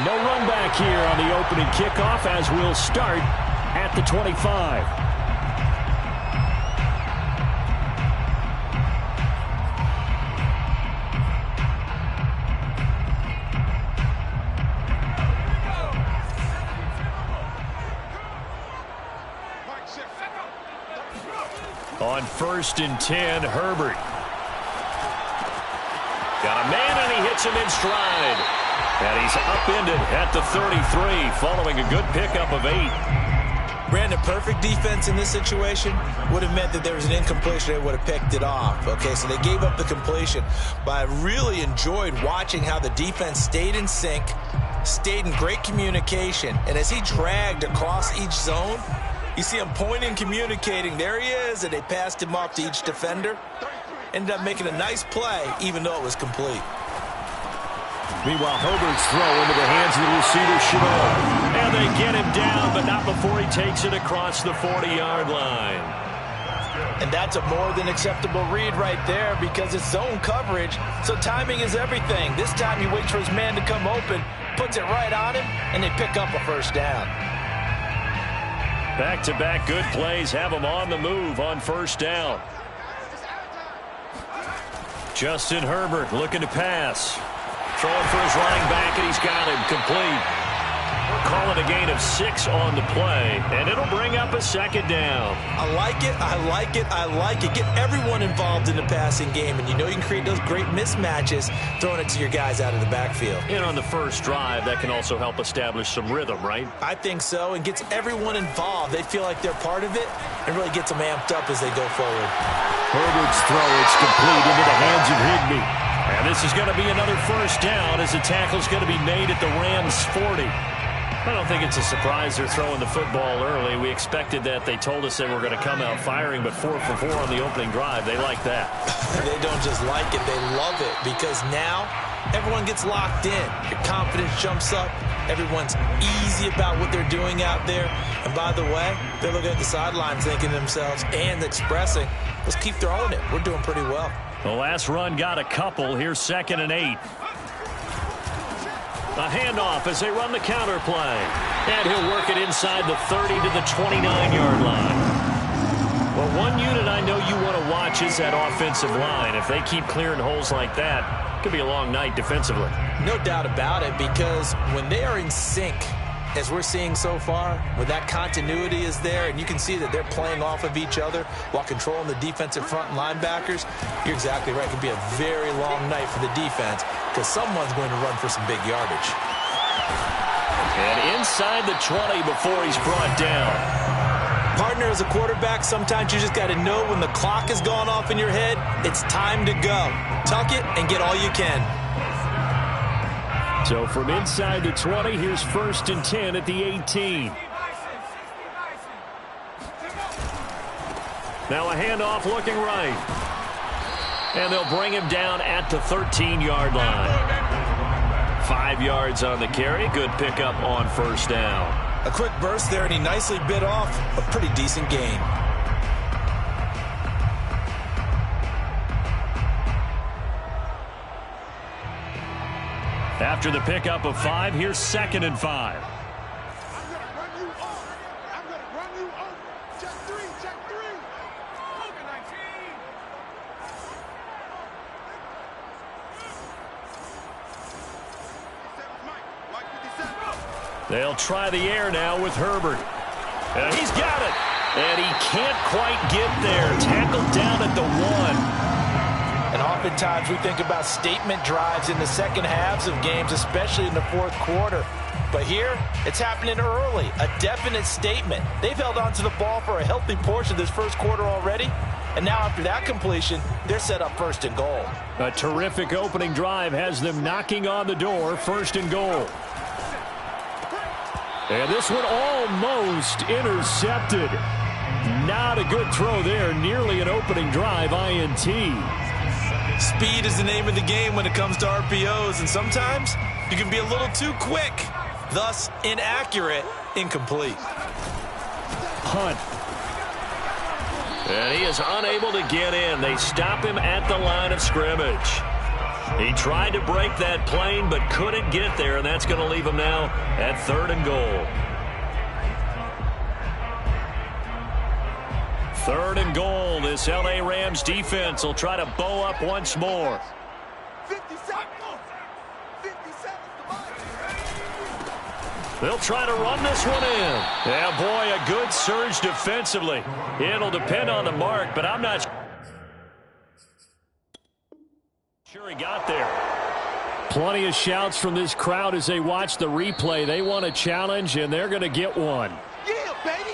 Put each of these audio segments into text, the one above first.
No run back here on the opening kickoff as we'll start at the 25. On 1st and 10, Herbert. Got a man, and he hits him in stride. And he's upended at the 33, following a good pickup of 8. Brandon, perfect defense in this situation would have meant that there was an incompletion. They would have picked it off. Okay, so they gave up the completion. But I really enjoyed watching how the defense stayed in sync, stayed in great communication. And as he dragged across each zone, you see him pointing, communicating. There he is, and they passed him off to each defender. Ended up making a nice play, even though it was complete. Meanwhile, Herbert's throw into the hands of the receiver, Chabot. And they get him down, but not before he takes it across the 40-yard line. And that's a more than acceptable read right there because it's zone coverage, so timing is everything. This time he waits for his man to come open, puts it right on him, and they pick up a first down. Back-to-back good plays have him on the move on first down. Justin Herbert looking to pass. Throwing for his running back, and he's got him complete. We're calling a gain of 6 on the play, and it'll bring up a second down. I like it, I like it, I like it. Get everyone involved in the passing game, and you know you can create those great mismatches throwing it to your guys out of the backfield. And on the first drive, that can also help establish some rhythm, right? I think so, and gets everyone involved. They feel like they're part of it, and really gets them amped up as they go forward. Herbert's throw, it's complete into the hands of Higbee. And this is going to be another first down as the tackle's going to be made at the Rams' 40. I don't think it's a surprise they're throwing the football early. We expected that. They told us they were going to come out firing, but 4 for 4 on the opening drive. They like that. They don't just like it, they love it, because now everyone gets locked in. Your confidence jumps up. Everyone's easy about what they're doing out there. And by the way, they're looking at the sidelines thinking to themselves and expressing, let's keep throwing it. We're doing pretty well. The last run got a couple. Here's 2nd and 8. A handoff as they run the counter play. And he'll work it inside the 30 to the 29-yard line. Well, one unit I know you want to watch is that offensive line. If they keep clearing holes like that, it could be a long night defensively. No doubt about it, because when they are in sync, as we're seeing so far, when that continuity is there, and you can see that they're playing off of each other while controlling the defensive front and linebackers, you're exactly right. It could be a very long night for the defense because someone's going to run for some big yardage. And inside the 20 before he's brought down. Partner, as a quarterback, sometimes you just got to know when the clock has gone off in your head, it's time to go. Tuck it and get all you can. So from inside the 20, here's 1st and 10 at the 18. Now a handoff looking right. And they'll bring him down at the 13-yard line. 5 yards on the carry. Good pickup on first down. A quick burst there, and he nicely bit off a pretty decent gain. After the pickup of 5, here's 2nd and 5. They'll try the air now with Herbert. And he's got it. And he can't quite get there. Tackled down at the 1. And oftentimes we think about statement drives in the second halves of games, especially in the fourth quarter. But here, it's happening early. A definite statement. They've held on to the ball for a healthy portion of this first quarter already. And now after that completion, they're set up 1st and goal. A terrific opening drive has them knocking on the door, 1st and goal. And this one almost intercepted. Not a good throw there. Nearly an opening drive INT. Speed is the name of the game when it comes to RPOs, and sometimes you can be a little too quick, thus inaccurate, incomplete. Hunt. And he is unable to get in. They stop him at the line of scrimmage. He tried to break that plane but couldn't get there, and that's going to leave him now at 3rd and goal. 3rd and goal. This L.A. Rams defense will try to bow up once more. 50 seconds. They'll try to run this one in. Yeah, boy, a good surge defensively. It'll depend on the mark, but I'm not sure he got there. Plenty of shouts from this crowd as they watch the replay. They want a challenge, and they're going to get one. Yeah, baby.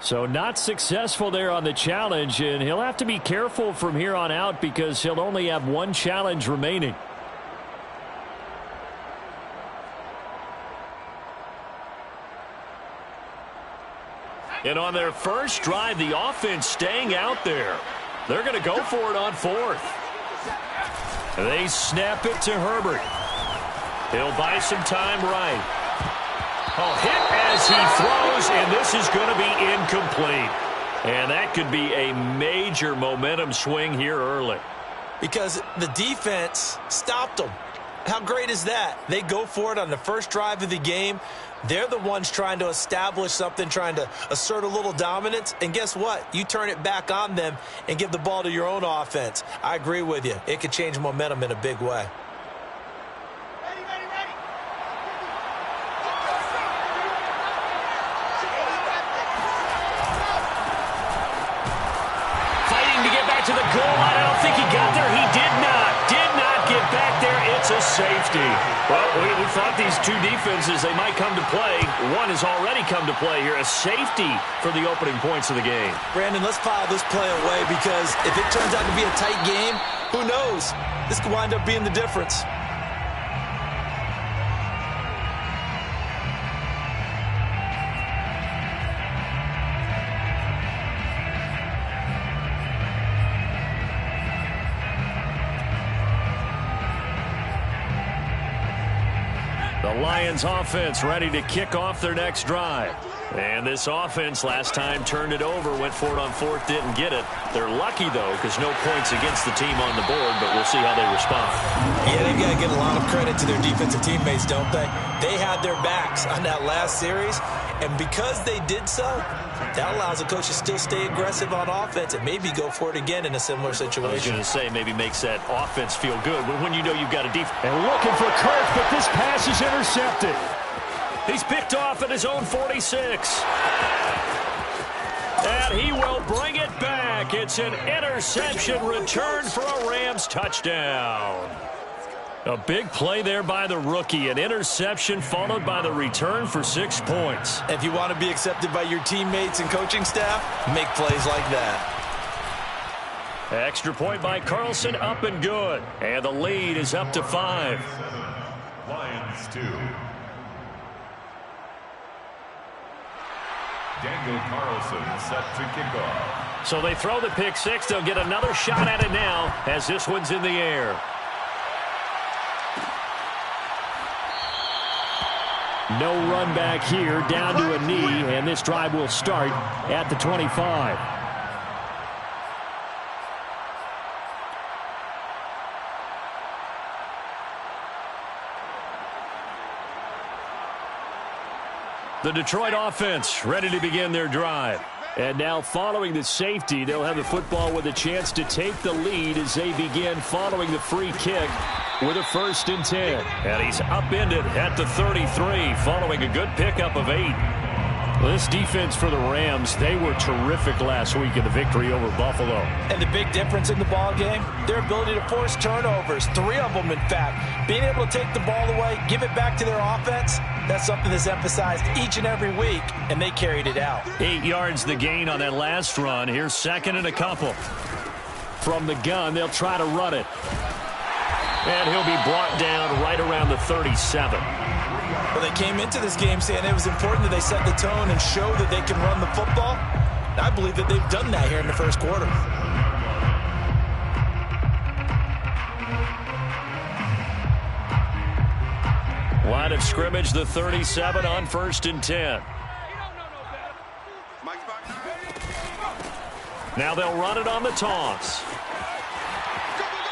So not successful there on the challenge, and he'll have to be careful from here on out because he'll only have one challenge remaining. And on their first drive, the offense staying out there. They're going to go for it on 4th. They snap it to Herbert. He'll buy some time right. Oh, hit as he throws, and this is going to be incomplete. And that could be a major momentum swing here early. Because the defense stopped them. How great is that? They go for it on the first drive of the game. They're the ones trying to establish something, trying to assert a little dominance. And guess what? You turn it back on them and give the ball to your own offense. I agree with you. It could change momentum in a big way. To the goal line. I don't think he got there. He did not get back there. It's a safety. Well, we thought these two defenses, they might come to play. One has already come to play here. A safety for the opening points of the game. Brandon, let's file this play away because if it turns out to be a tight game, who knows? This could wind up being the difference. The Lions offense ready to kick off their next drive. And this offense last time turned it over, went for it on 4th, didn't get it. They're lucky, though, because no points against the team on the board, but we'll see how they respond. Yeah, they've got to get a lot of credit to their defensive teammates, don't they? They had their backs on that last series, and because they did so, that allows the coach to still stay aggressive on offense and maybe go for it again in a similar situation. I was going to say maybe makes that offense feel good when you know you've got a defense. And looking for Kirk, but this pass is intercepted. He's picked off at his own 46. And he will bring it back. It's an interception return for a Rams touchdown. A big play there by the rookie. An interception followed by the return for 6 points. If you want to be accepted by your teammates and coaching staff, make plays like that. Extra point by Carlson, up and good. And the lead is up to 5. Lions 2. Daniel Carlson set to kick off. So they throw the pick 6. They'll get another shot at it now as this one's in the air. No run back here, down to a knee, and this drive will start at the 25. The Detroit offense ready to begin their drive. And now following the safety, they'll have the football with a chance to take the lead as they begin following the free kick with a 1st and 10. And he's upended at the 33 following a good pickup of 8. Well, this defense for the Rams, they were terrific last week in the victory over Buffalo. And the big difference in the ball game, their ability to force turnovers, 3 of them in fact. Being able to take the ball away, give it back to their offense, that's something that's emphasized each and every week, and they carried it out. 8 yards the gain on that last run. Here's 2nd and a couple. From the gun, they'll try to run it. And he'll be brought down right around the 37. Well, they came into this game saying it was important that they set the tone and show that they can run the football. I believe that they've done that here in the first quarter. Line of scrimmage, the 37 on 1st and 10. Mike, Now they'll run it on the toss.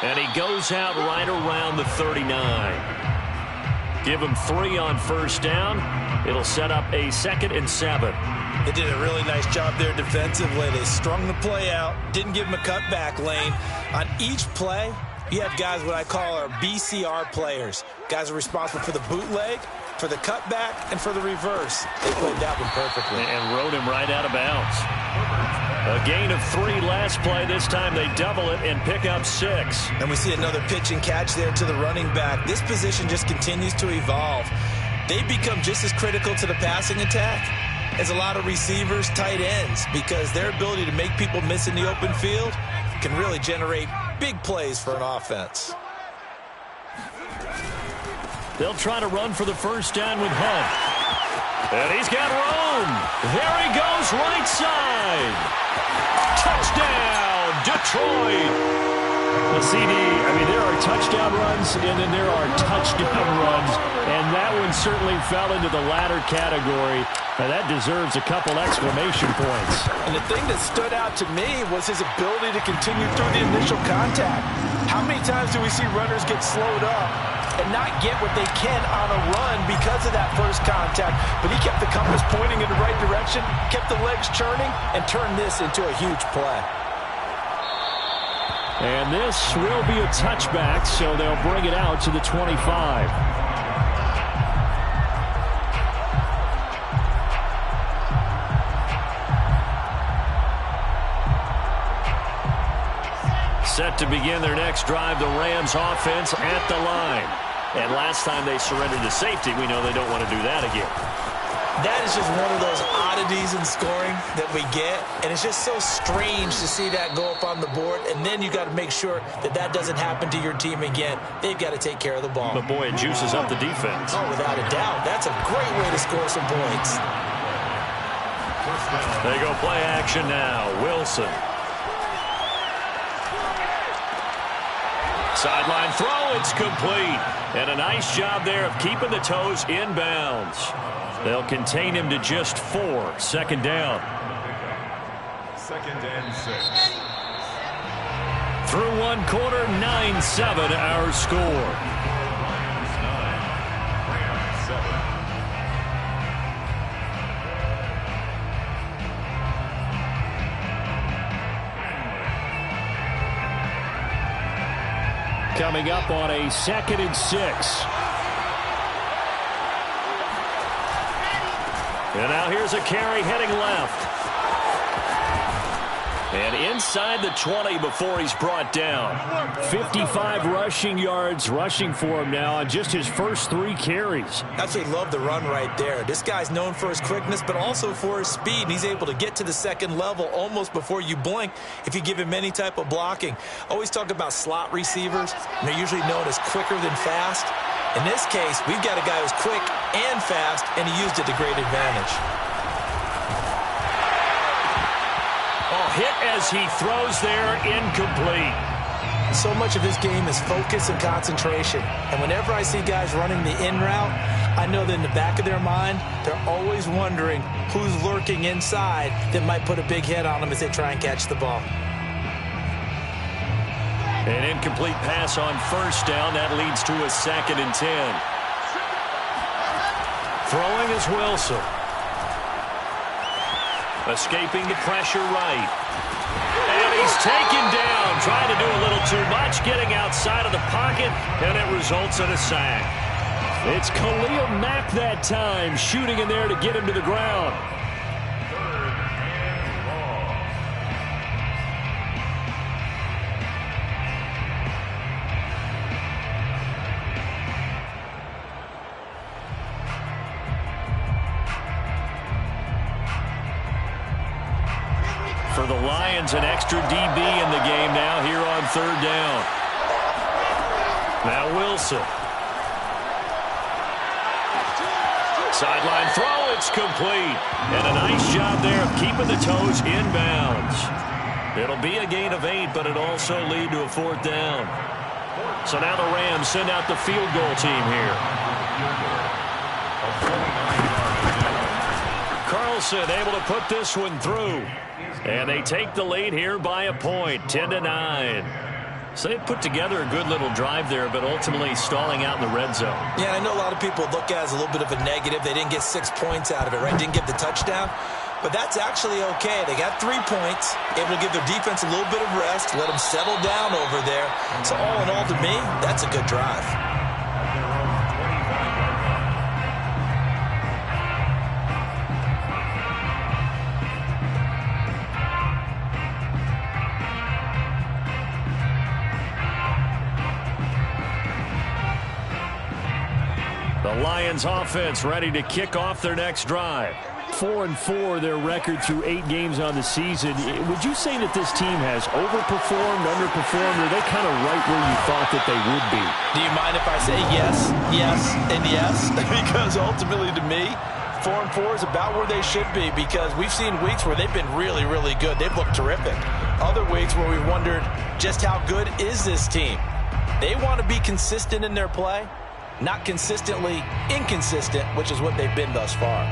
And he goes out right around the 39. Give him 3 on first down. It'll set up a 2nd and 7. They did a really nice job there defensively. They strung the play out, didn't give him a cutback lane. On each play, you have guys what I call our BCR players. Guys are responsible for the bootleg, for the cutback, and for the reverse. They played that one perfectly. And rode him right out of bounds. A gain of 3 last play. This time they double it and pick up 6. And we see another pitch and catch there to the running back. This position just continues to evolve. They become just as critical to the passing attack as a lot of receivers, tight ends, because their ability to make people miss in the open field can really generate big plays for an offense. They'll try to run for the first down with Hunt. And he's got room. There he goes, right side. Touchdown, Detroit. The CD, I mean, there are touchdown runs, and then there are touchdown runs. And that one certainly fell into the latter category. And that deserves a couple exclamation points. And the thing that stood out to me was his ability to continue through the initial contact. How many times do we see runners get slowed up and not get what they can on a run because of that first contact? But he kept the compass pointing in the right direction, kept the legs churning, and turned this into a huge play. And this will be a touchback, so they'll bring it out to the 25. Set to begin their next drive, the Rams offense at the line. And last time they surrendered to safety, we know they don't want to do that again. That is just one of those oddities in scoring that we get. And it's just so strange to see that go up on the board. And then you got to make sure that that doesn't happen to your team again. They've got to take care of the ball. But boy, it juices up the defense. Oh, without a doubt. That's a great way to score some points. They go play action now. Wilson. Sideline throw, it's complete. And a nice job there of keeping the toes in bounds. They'll contain him to just 4. 2nd down. 2nd and 6. Through 1 quarter, 9-7 our score. 9, Rams 7. Coming up on a 2nd and 6. And now here's a carry heading left. And inside the 20 before he's brought down. 55 rushing yards rushing for him now on just his first 3 carries. Absolutely love the run right there. This guy's known for his quickness, but also for his speed. And he's able to get to the 2nd level almost before you blink if you give him any type of blocking. Always talk about slot receivers, and they're usually known as quicker than fast. In this case, we've got a guy who's quick and fast, and he used it to great advantage. Hit as he throws there, incomplete. So much of his game is focus and concentration. And whenever I see guys running the in route, I know that in the back of their mind, they're always wondering who's lurking inside that might put a big hit on them as they try and catch the ball. An incomplete pass on first down. That leads to a 2nd and 10. Throwing is Wilson. Escaping the pressure right. And he's taken down. Trying to do a little too much. Getting outside of the pocket. And it results in a sack. It's Khalil Mack that time. Shooting in there to get him to the ground. 3rd and long. For the Lions, an extra DB in the game now here on 3rd down. Now Wilson. Sideline throw, it's complete. And a nice job there of keeping the toes in bounds. It'll be a gain of 8, but it'll also lead to a 4th down. So now the Rams send out the field goal team here. Wilson able to put this one through. And they take the lead here by a point, 10-9. So they put together a good little drive there, but ultimately stalling out in the red zone. Yeah, I know a lot of people look at it as a little bit of a negative. They didn't get 6 points out of it, right? Didn't get the touchdown. But that's actually okay. They got 3 points, able to give their defense a little bit of rest, let them settle down over there. So all in all, to me, that's a good drive. The Lions offense ready to kick off their next drive. 4-4 their record through 8 games on the season. Would you say that this team has overperformed, underperformed, or are they kind of right where you thought that they would be? Do you mind if I say yes, yes, and yes? Because ultimately to me, 4-4 is about where they should be, because we've seen weeks where they've been really, really good. They've looked terrific. Other weeks where we wondered just how good is this team. They want to be consistent in their play, not consistently inconsistent, which is what they've been thus far.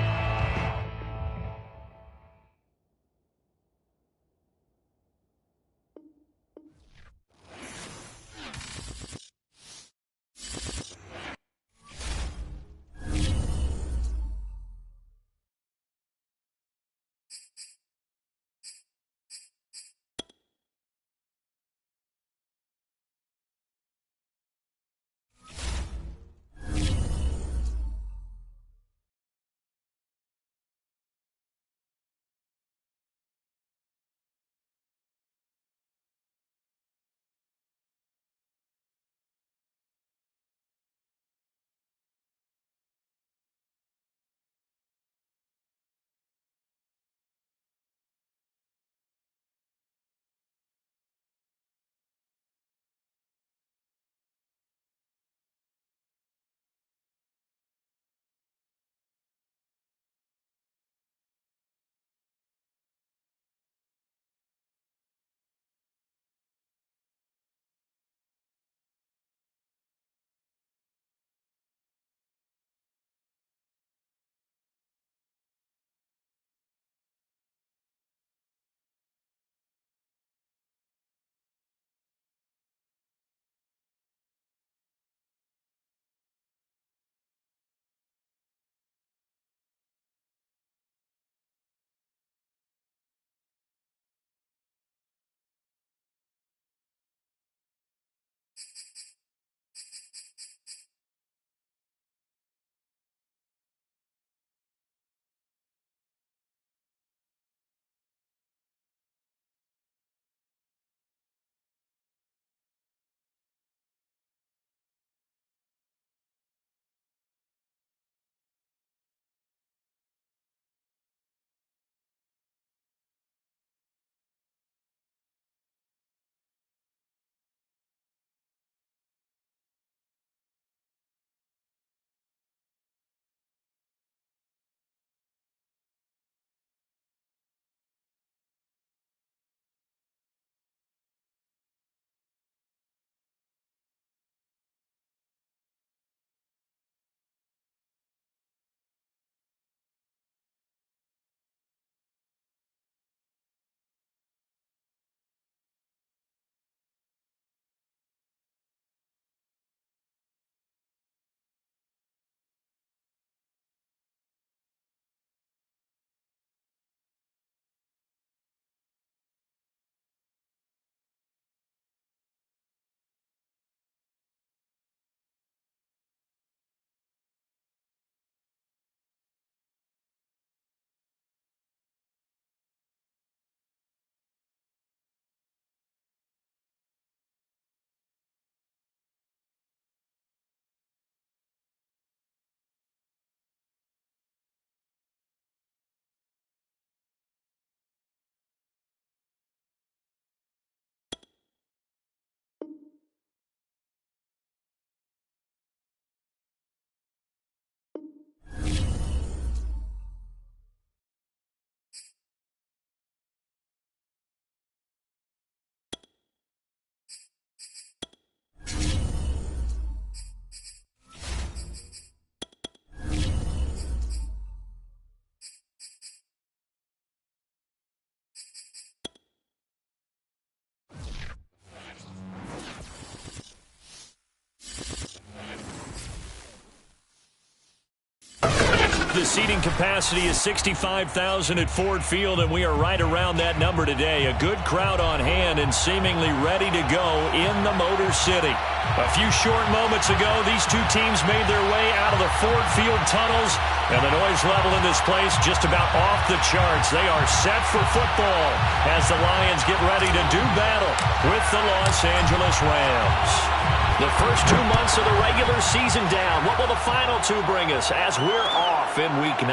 The seating capacity is 65,000 at Ford Field, and we are right around that number today. A good crowd on hand and seemingly ready to go in the Motor City. A few short moments ago, these two teams made their way out of the Ford Field tunnels, and the noise level in this place just about off the charts. They are set for football as the Lions get ready to do battle with the Los Angeles Rams. The first 2 months of the regular season down. What will the final two bring us as we're off in Week 9?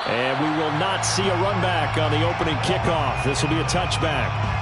And we will not see a run back on the opening kickoff. This will be a touchback.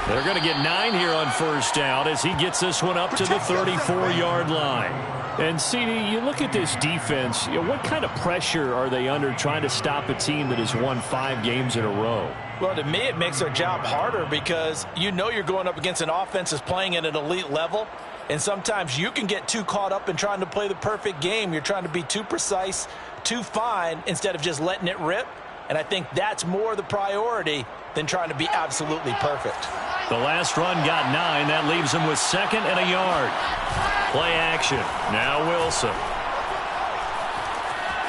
They're going to get 9 here on first down as he gets this one up to the 34-yard line. And, CD, you look at this defense, what kind of pressure are they under trying to stop a team that has won 5 games in a row? Well, to me, it makes their job harder because you know you're going up against an offense that's playing at an elite level. And sometimes you can get too caught up in trying to play the perfect game. You're trying to be too precise, too fine, instead of just letting it rip. And I think that's more the priority than trying to be absolutely perfect. The last run got 9. That leaves him with 2nd and a yard. Play action. Now Wilson.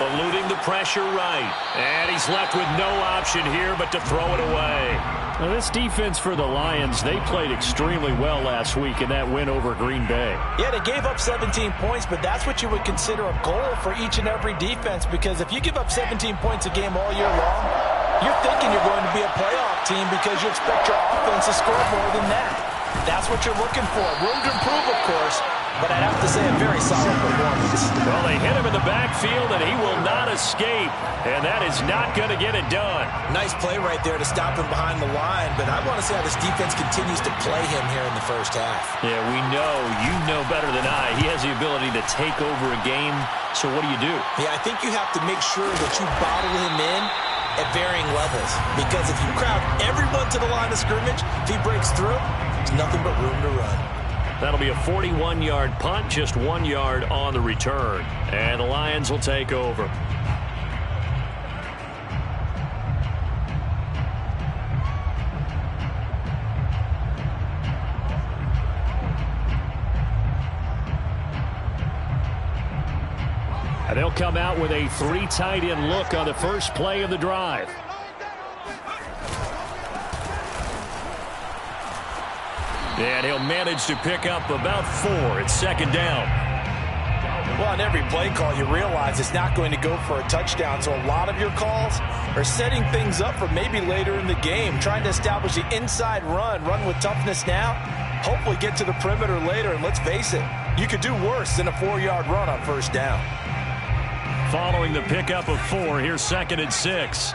Eluding the pressure right. And he's left with no option here but to throw it away. Now, this defense for the Lions, they played extremely well last week in that win over Green Bay. Yeah, they gave up 17 points, but that's what you would consider a goal for each and every defense, because if you give up 17 points a game all year long, you're thinking you're going to be a playoff team because you expect your offense to score more than that. That's what you're looking for. Room to improve, of course, but I'd have to say a very solid performance. Well, they hit him in the backfield, and he will not escape, and that is not going to get it done. Nice play right there to stop him behind the line, but I want to see how this defense continues to play him here in the first half. Yeah, we know. You know better than I. He has the ability to take over a game, so what do you do? Yeah, I think you have to make sure that you bottle him in at varying levels, because if you crowd everyone to the line of scrimmage, if he breaks through, there's nothing but room to run. That'll be a 41-yard punt, just 1 yard on the return. And the Lions will take over. And they'll come out with a 3 tight end look on the first play of the drive. And he'll manage to pick up about 4. It's 2nd down. Well, on every play call, you realize it's not going to go for a touchdown. So a lot of your calls are setting things up for maybe later in the game, trying to establish the inside run with toughness now, hopefully get to the perimeter later. And let's face it, you could do worse than a 4-yard run on first down. Following the pickup of 4, here's 2nd and 6.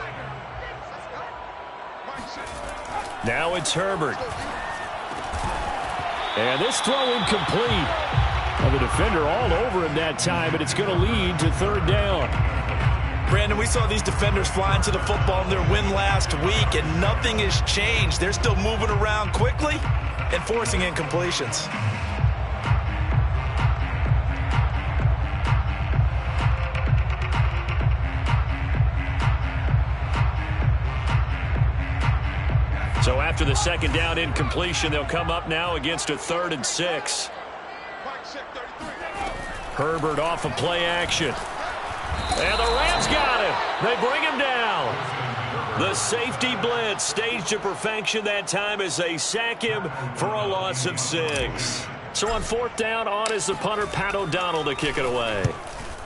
Now it's Herbert. And this throw incomplete. Well, the defender all over him that time, but it's going to lead to 3rd down. Brandon, we saw these defenders flying to the football in their win last week, and nothing has changed. They're still moving around quickly and forcing incompletions. So after the 2nd down incompletion, they'll come up now against a 3rd and 6. Herbert off of play action. And the Rams got him. They bring him down. The safety blitz staged to perfection that time as they sack him for a loss of 6. So on 4th down, on is the punter, Pat O'Donnell, to kick it away.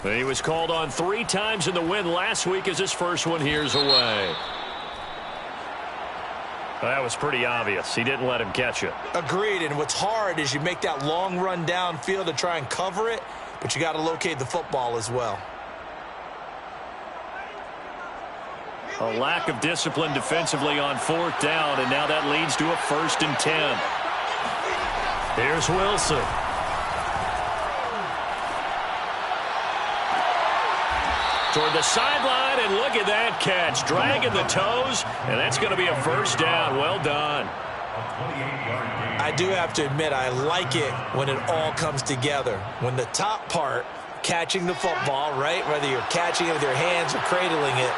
He was called on 3 times in the win last week as his first one here's away. Well, that was pretty obvious. He didn't let him catch it. Agreed, and what's hard is you make that long run downfield to try and cover it, but you got to locate the football as well. A lack of discipline defensively on 4th down, and now that leads to a 1st and 10. Here's Wilson. Toward the sideline, and look at that catch. Dragging the toes, and that's going to be a first down. Well done. I do have to admit, I like it when it all comes together. When the top part, catching the football, right, whether you're catching it with your hands or cradling it,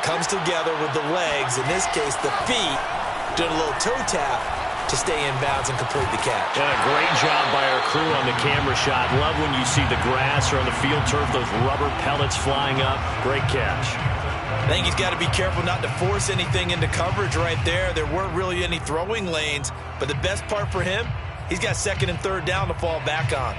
comes together with the legs, in this case the feet, doing a little toe tap to stay in bounds and complete the catch. And a great job by our crew on the camera shot. Love when you see the grass or on the field turf, those rubber pellets flying up. Great catch. I think he's got to be careful not to force anything into coverage right there. There weren't really any throwing lanes, but the best part for him, he's got second and third down to fall back on.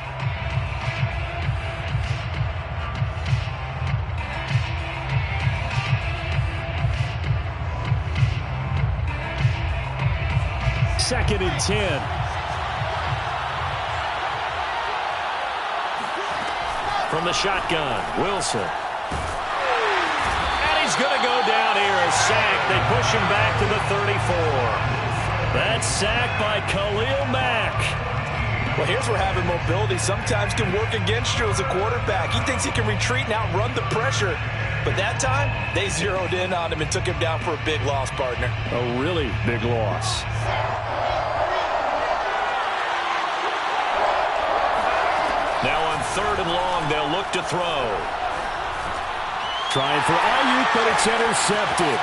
Second and 10. From the shotgun, Wilson. And he's going to go down here. A sack. They push him back to the 34. That's sacked by Khalil Mack. Well, here's where having mobility sometimes can work against you as a quarterback. He thinks he can retreat and outrun the pressure. But that time, they zeroed in on him and took him down for a big loss, partner. A really big loss. Now on third and long, they'll look to throw. Trying for Ayuk, but it's intercepted.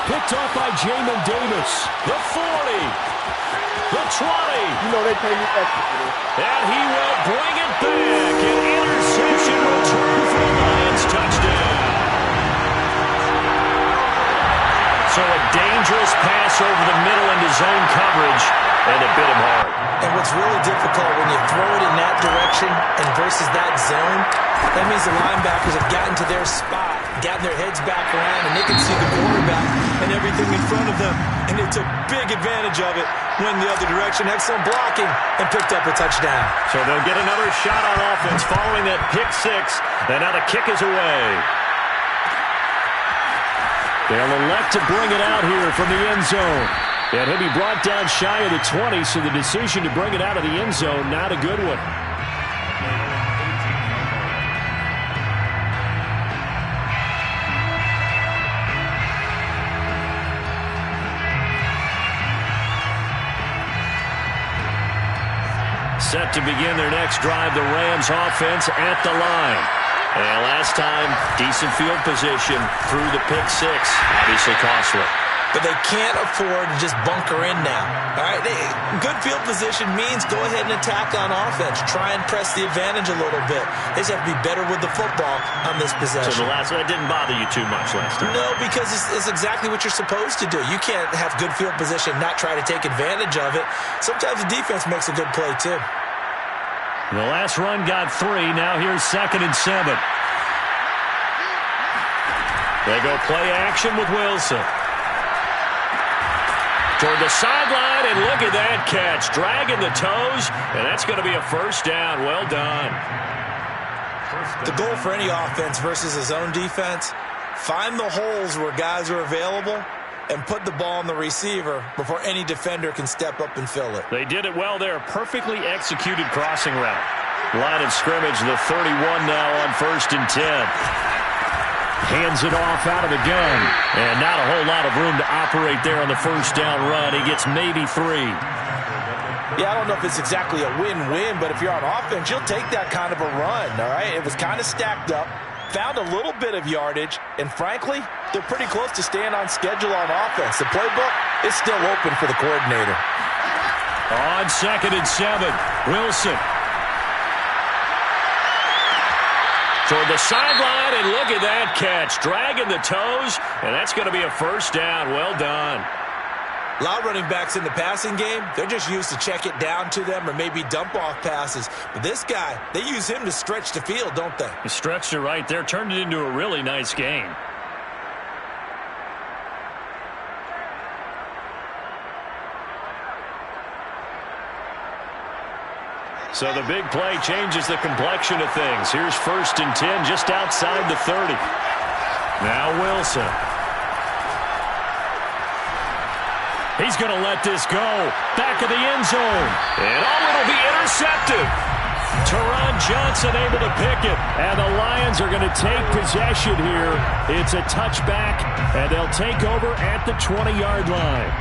Picked off by Jamin Davis. The 40. The 20. You know they pay me extra for this. And he will bring it back. An interception return for the Lions. Touchdown. So a dangerous pass over the middle into zone coverage, and it bit him hard. And what's really difficult when you throw it in that direction and versus that zone, that means the linebackers have gotten to their spot, gotten their heads back around, and they can see the quarterback and everything in front of them. And they took big advantage of it, went the other direction, excellent blocking, and picked up a touchdown. So they'll get another shot on offense following that pick six, and now the kick is away. They'll elect to bring it out here from the end zone. And he'll be brought down shy of the 20, so the decision to bring it out of the end zone, not a good one. Set to begin their next drive, the Rams offense at the line. And last time, decent field position through the pick six. Obviously costly. But they can't afford to just bunker in now. All right, good field position means go ahead and attack on offense. Try and press the advantage a little bit. They just have to be better with the football on this possession. So that didn't bother you too much last time? No, because it's exactly what you're supposed to do. You can't have good field position and not try to take advantage of it. Sometimes the defense makes a good play, too. The last run got 3. Now here's 2nd and 7. They go play action with Wilson. Toward the sideline, and look at that catch. Dragging the toes, and that's going to be a first down. Well done. The goal for any offense versus a zone defense, find the holes where guys are available and put the ball on the receiver before any defender can step up and fill it. They did it well there. Perfectly executed crossing route. Line of scrimmage, the 31 now on 1st and 10. Hands it off out of the gun. And not a whole lot of room to operate there on the first down run. He gets maybe 3. Yeah, I don't know if it's exactly a win-win, but if you're on offense, you'll take that kind of a run, all right? It was kind of stacked up, found a little bit of yardage, and frankly, they're pretty close to staying on schedule on offense. The playbook is still open for the coordinator. On 2nd and 7, Wilson. Toward the sideline, and look at that catch. Dragging the toes, and that's going to be a first down. Well done. A lot of running backs in the passing game, they're just used to check it down to them or maybe dump off passes. But this guy, they use him to stretch the field, don't they? He stretched it right there, turned it into a really nice game. So the big play changes the complexion of things. Here's 1st and 10 just outside the 30. Now Wilson. He's going to let this go. Back of the end zone. And it'll be intercepted. Teron Johnson able to pick it. And the Lions are going to take possession here. It's a touchback, and they'll take over at the 20-yard line.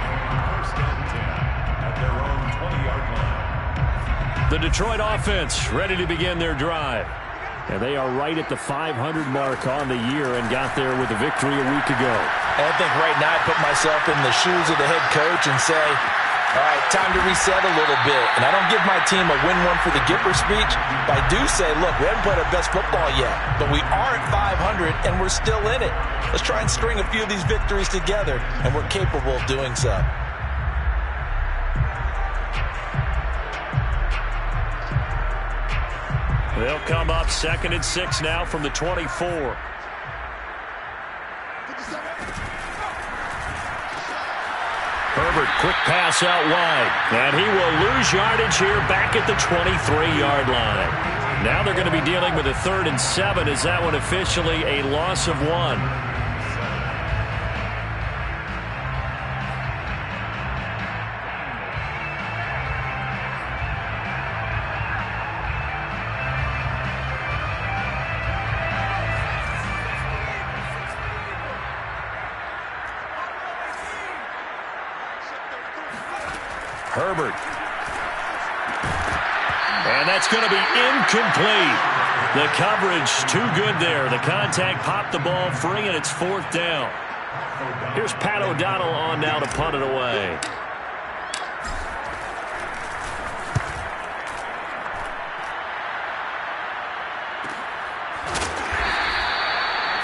First and 10 at their own 20-yard line. The Detroit offense ready to begin their drive. And they are right at the 500 mark on the year and got there with a victory a week ago. I think right now I put myself in the shoes of the head coach and say, all right, time to reset a little bit. And I don't give my team a win one for the Gipper speech, but I do say, look, we haven't played our best football yet, but we are at 500 and we're still in it. Let's try and string a few of these victories together, and we're capable of doing so. They'll come up 2nd and 6 now from the 24. Herbert, quick pass out wide. And he will lose yardage here back at the 23-yard line. Now they're going to be dealing with a 3rd and 7. Is that one officially a loss of 1? Herbert. And that's going to be incomplete. The coverage too good there. The contact popped the ball free, and it's 4th down. Here's Pat O'Donnell on now to punt it away.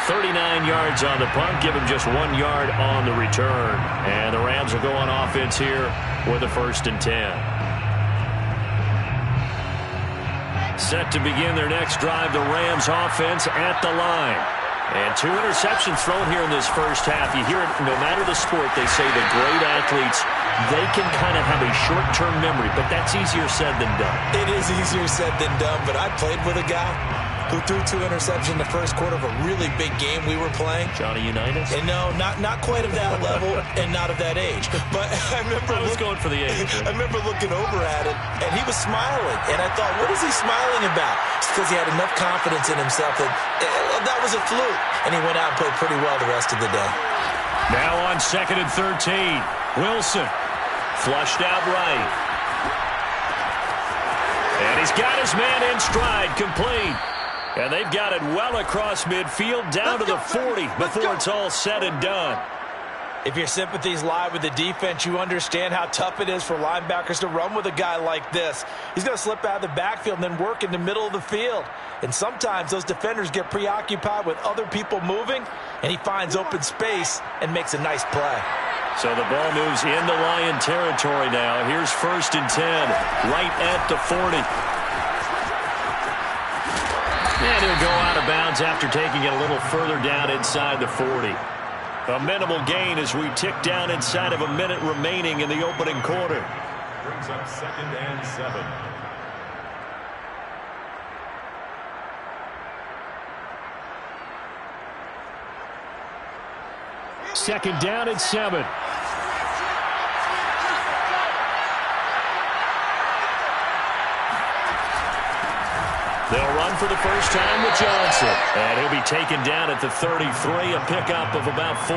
"39 yards on the punt, give him just 1 yard on the return. And the Rams will go on offense here with a 1st and 10. Set to begin their next drive, the Rams offense at the line. And 2 interceptions thrown here in this first half. You hear it, no matter the sport, they say the great athletes, they can kind of have a short-term memory, but that's easier said than done. It is easier said than done, but I played with a guy who threw 2 interceptions in the first quarter of a really big game we were playing. Johnny Unitas? And no, not quite of that level and not of that age. But I remember I was going for the age. I remember looking over at it, and he was smiling. And I thought, what is he smiling about? It's because he had enough confidence in himself that that was a fluke. And he went out and played pretty well the rest of the day. Now on 2nd and 13. Wilson flushed out right. And he's got his man in stride, complete. And they've got it well across midfield, down to the 40 before it's all said and done. If your sympathies lie with the defense, you understand how tough it is for linebackers to run with a guy like this. He's going to slip out of the backfield and then work in the middle of the field. And sometimes those defenders get preoccupied with other people moving, and he finds open space and makes a nice play. So the ball moves into Lion territory now. Here's 1st and 10, right at the 40. And he'll go out of bounds after taking it a little further down inside the 40. A minimal gain as we tick down inside of a minute remaining in the opening quarter. Brings up 2nd and 7. Second down and 7. They'll run for the first time with Johnson. And he'll be taken down at the 33, a pickup of about 4.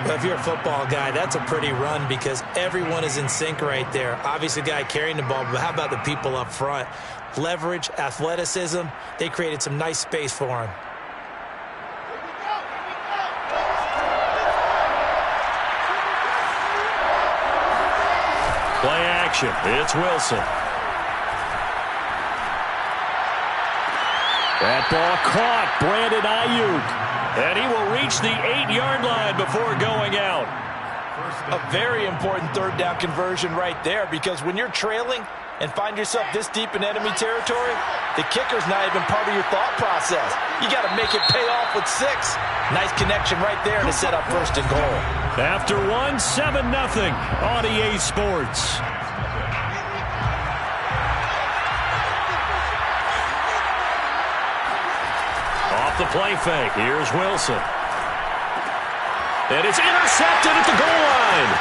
Well, if you're a football guy, that's a pretty run because everyone is in sync right there. Obviously, the guy carrying the ball, but how about the people up front? Leverage, athleticism, they created some nice space for him. Play action. It's Wilson. That ball caught. Brandon Ayuk. And he will reach the 8-yard line before going out. A very important 3rd down conversion right there because when you're trailing and find yourself this deep in enemy territory, the kicker's not even part of your thought process. You got to make it pay off with 6. Nice connection right there to set up 1st and goal. After 1, 7-0 on EA Sports. Off the play fake. Here's Wilson. And it's intercepted at the goal line.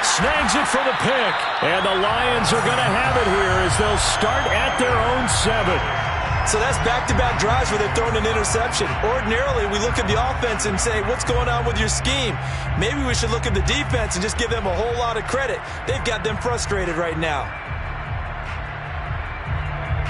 Snags it for the pick. And the Lions are going to have it here as they'll start at their own 7. So that's back-to-back drives where they're throwing an interception. Ordinarily, we look at the offense and say, what's going on with your scheme? Maybe we should look at the defense and just give them a whole lot of credit. They've got them frustrated right now.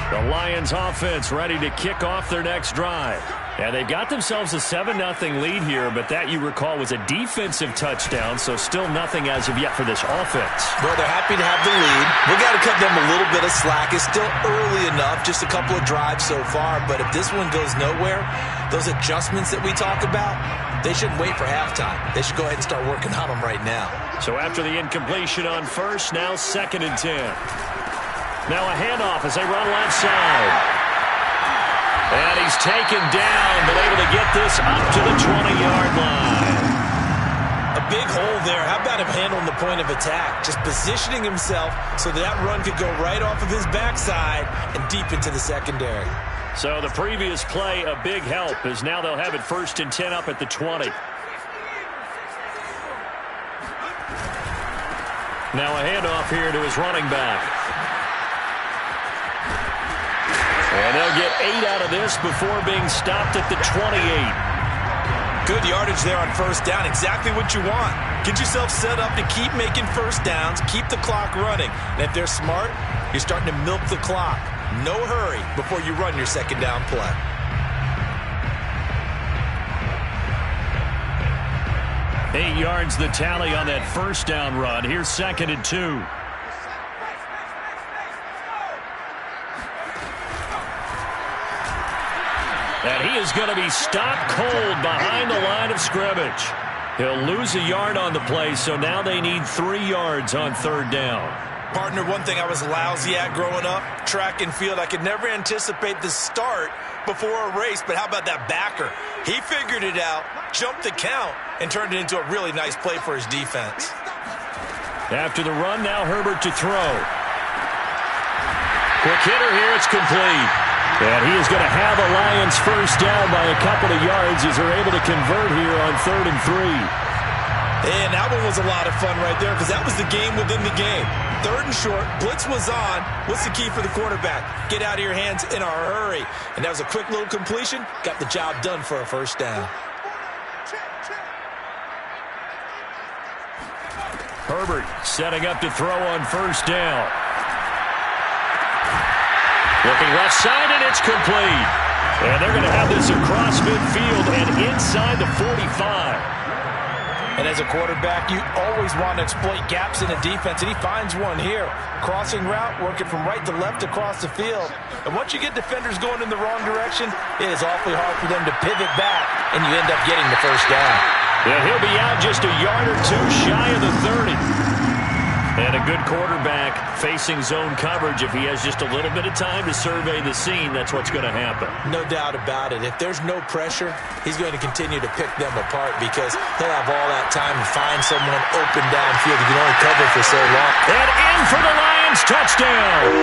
The Lions offense ready to kick off their next drive. And they've got themselves a 7-0 lead here, but that, you recall, was a defensive touchdown, so still nothing as of yet for this offense. Well, they're happy to have the lead. We've got to cut them a little bit of slack. It's still early enough, just a couple of drives so far, but if this one goes nowhere, those adjustments that we talk about, they shouldn't wait for halftime. They should go ahead and start working on them right now. So after the incompletion on first, now 2nd and 10. Now a handoff as they run left side. And he's taken down, but able to get this up to the 20-yard line. A big hole there. How about him handling the point of attack? Just positioning himself so that run could go right off of his backside and deep into the secondary. So the previous play, a big help, as now they'll have it 1st and 10 up at the 20. Now a handoff here to his running back. And they'll get 8 out of this before being stopped at the 28. Good yardage there on first down. Exactly what you want. Get yourself set up to keep making first downs, keep the clock running. And if they're smart, you're starting to milk the clock. No hurry before you run your second down play. Eight yards the tally on that first down run. Here's 2nd and 2. And he is going to be stopped cold behind the line of scrimmage. He'll lose a yard on the play, so now they need 3 yards on 3rd down. Partner, one thing I was lousy at growing up, track and field, I could never anticipate the start before a race, but how about that backer? He figured it out, jumped the count, and turned it into a really nice play for his defense. After the run, now Herbert to throw. Quick hitter here, it's complete. And he is going to have the Lions first down by a couple of yards as they're able to convert here on 3rd and 3. And that one was a lot of fun right there because that was the game within the game. 3rd and short, blitz was on. What's the key for the quarterback? Get out of your hands in a hurry. And that was a quick little completion. Got the job done for a first down. Herbert setting up to throw on first down. Looking left side, and it's complete. And they're going to have this across midfield and inside the 45. And as a quarterback, you always want to exploit gaps in the defense, and he finds one here. Crossing route, working from right to left across the field. And once you get defenders going in the wrong direction, it is awfully hard for them to pivot back, and you end up getting the first down. Yeah, he'll be out just a yard or two shy of the 30. And a good quarterback facing zone coverage. If he has just a little bit of time to survey the scene, that's what's going to happen. No doubt about it. If there's no pressure, he's going to continue to pick them apart because he'll have all that time to find someone open downfield. You can only cover for so long. And in for the Lions, touchdown.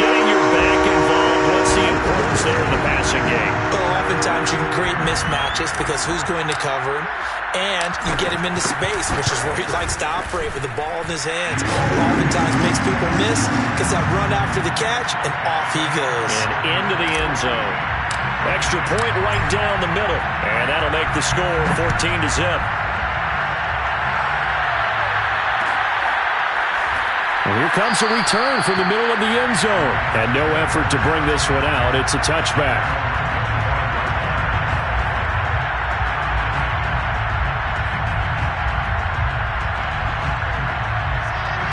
Getting your back involved. What's the importance there in the passing game? Well, oftentimes you can create mismatches because who's going to cover him? And you get him into space, which is where he likes to operate with the ball in his hands. Oftentimes makes people miss because that run after the catch, and off he goes. And into the end zone. Extra point right down the middle. And that'll make the score 14-0. Well, here comes a return from the middle of the end zone. And no effort to bring this one out. It's a touchback.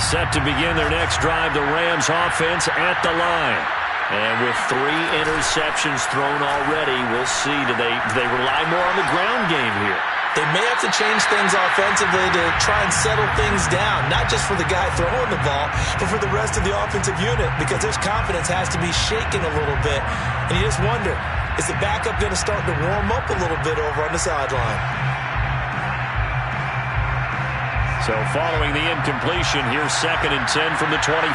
Set to begin their next drive, the Rams offense at the line. And with 3 interceptions thrown already, we'll see. Do they rely more on the ground game here? They may have to change things offensively to try and settle things down, not just for the guy throwing the ball, but for the rest of the offensive unit, because his confidence has to be shaken a little bit. And you just wonder, is the backup going to start to warm up a little bit over on the sideline? So following the incompletion, here's 2nd and 10 from the 25.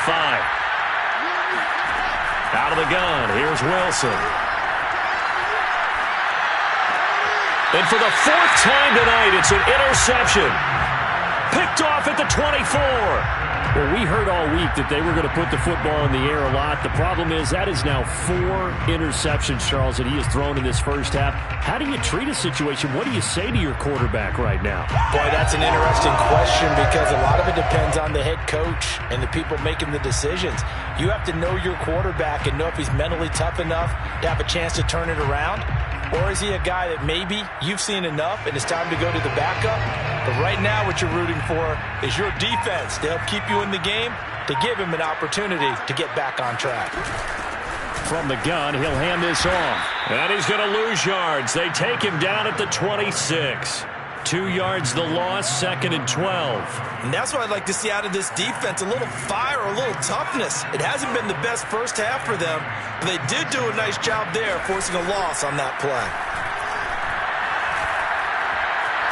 Out of the gun, here's Wilson. And for the 4th time tonight, it's an interception. Picked picked off at the 24. Well, we heard all week that they were going to put the football in the air a lot. The problem is that is now 4 interceptions, Charles, that he has thrown in this first half. How do you treat a situation? What do you say to your quarterback right now? Boy, that's an interesting question because a lot of it depends on the head coach and the people making the decisions. You have to know your quarterback and know if he's mentally tough enough to have a chance to turn it around. Or is he a guy that maybe you've seen enough and it's time to go to the backup? But right now what you're rooting for is your defense to help keep you in the game, to give him an opportunity to get back on track. From the gun, he'll hand this off. And he's going to lose yards. They take him down at the 26. 2 yards the loss, 2nd and 12. And that's what I'd like to see out of this defense, a little fire, a little toughness. It hasn't been the best first half for them, but they did do a nice job there, forcing a loss on that play.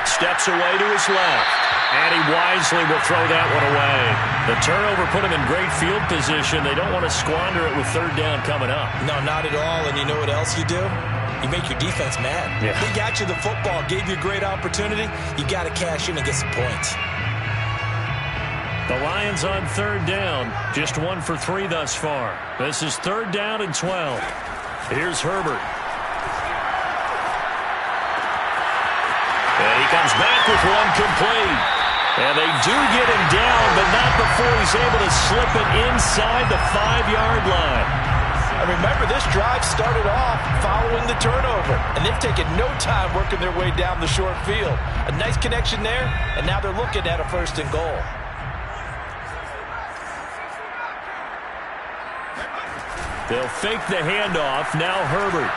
Steps away to his left, and he wisely will throw that one away. The turnover put him in great field position. They don't want to squander it with 3rd down coming up. No, not at all, and you know what else you do? You make your defense mad. Yeah. They got you the football, gave you a great opportunity. You got to cash in and get some points. The Lions on 3rd down. Just 1 for 3 thus far. This is 3rd down and 12. Here's Herbert. And he comes back with one complete. And they do get him down, but not before he's able to slip it inside the 5-yard line. And remember, this drive started off following the turnover, and they've taken no time working their way down the short field. A nice connection there, and now they're looking at a 1st and goal. They'll fake the handoff. Now Herbert.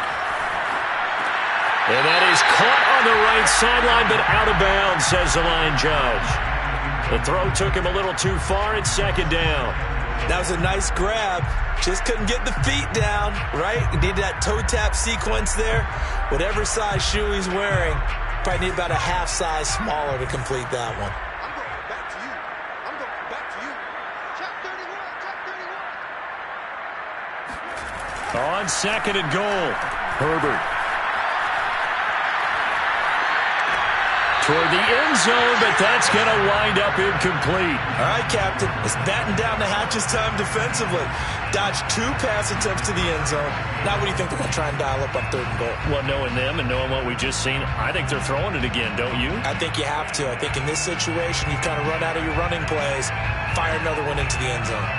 And that is caught on the right sideline, but out of bounds, says the line judge. The throw took him a little too far. It's 2nd down. That was a nice grab. Just couldn't get the feet down, right? He needed that toe tap sequence there. Whatever size shoe he's wearing, probably need about a half size smaller to complete that one. I'm going back to you. I'm going back to you. Check 31, check 31. On 2nd and goal, Herbert. Toward the end zone, but that's going to wind up incomplete. All right, Captain. It's batting down the hatches time defensively. Dodged 2 pass attempts to the end zone. Now what do you think they're going to try and dial up on 3rd and goal? Well, knowing them and knowing what we just seen, I think they're throwing it again, don't you? I think you have to. I think in this situation, you kind of run out of your running plays, fire another one into the end zone.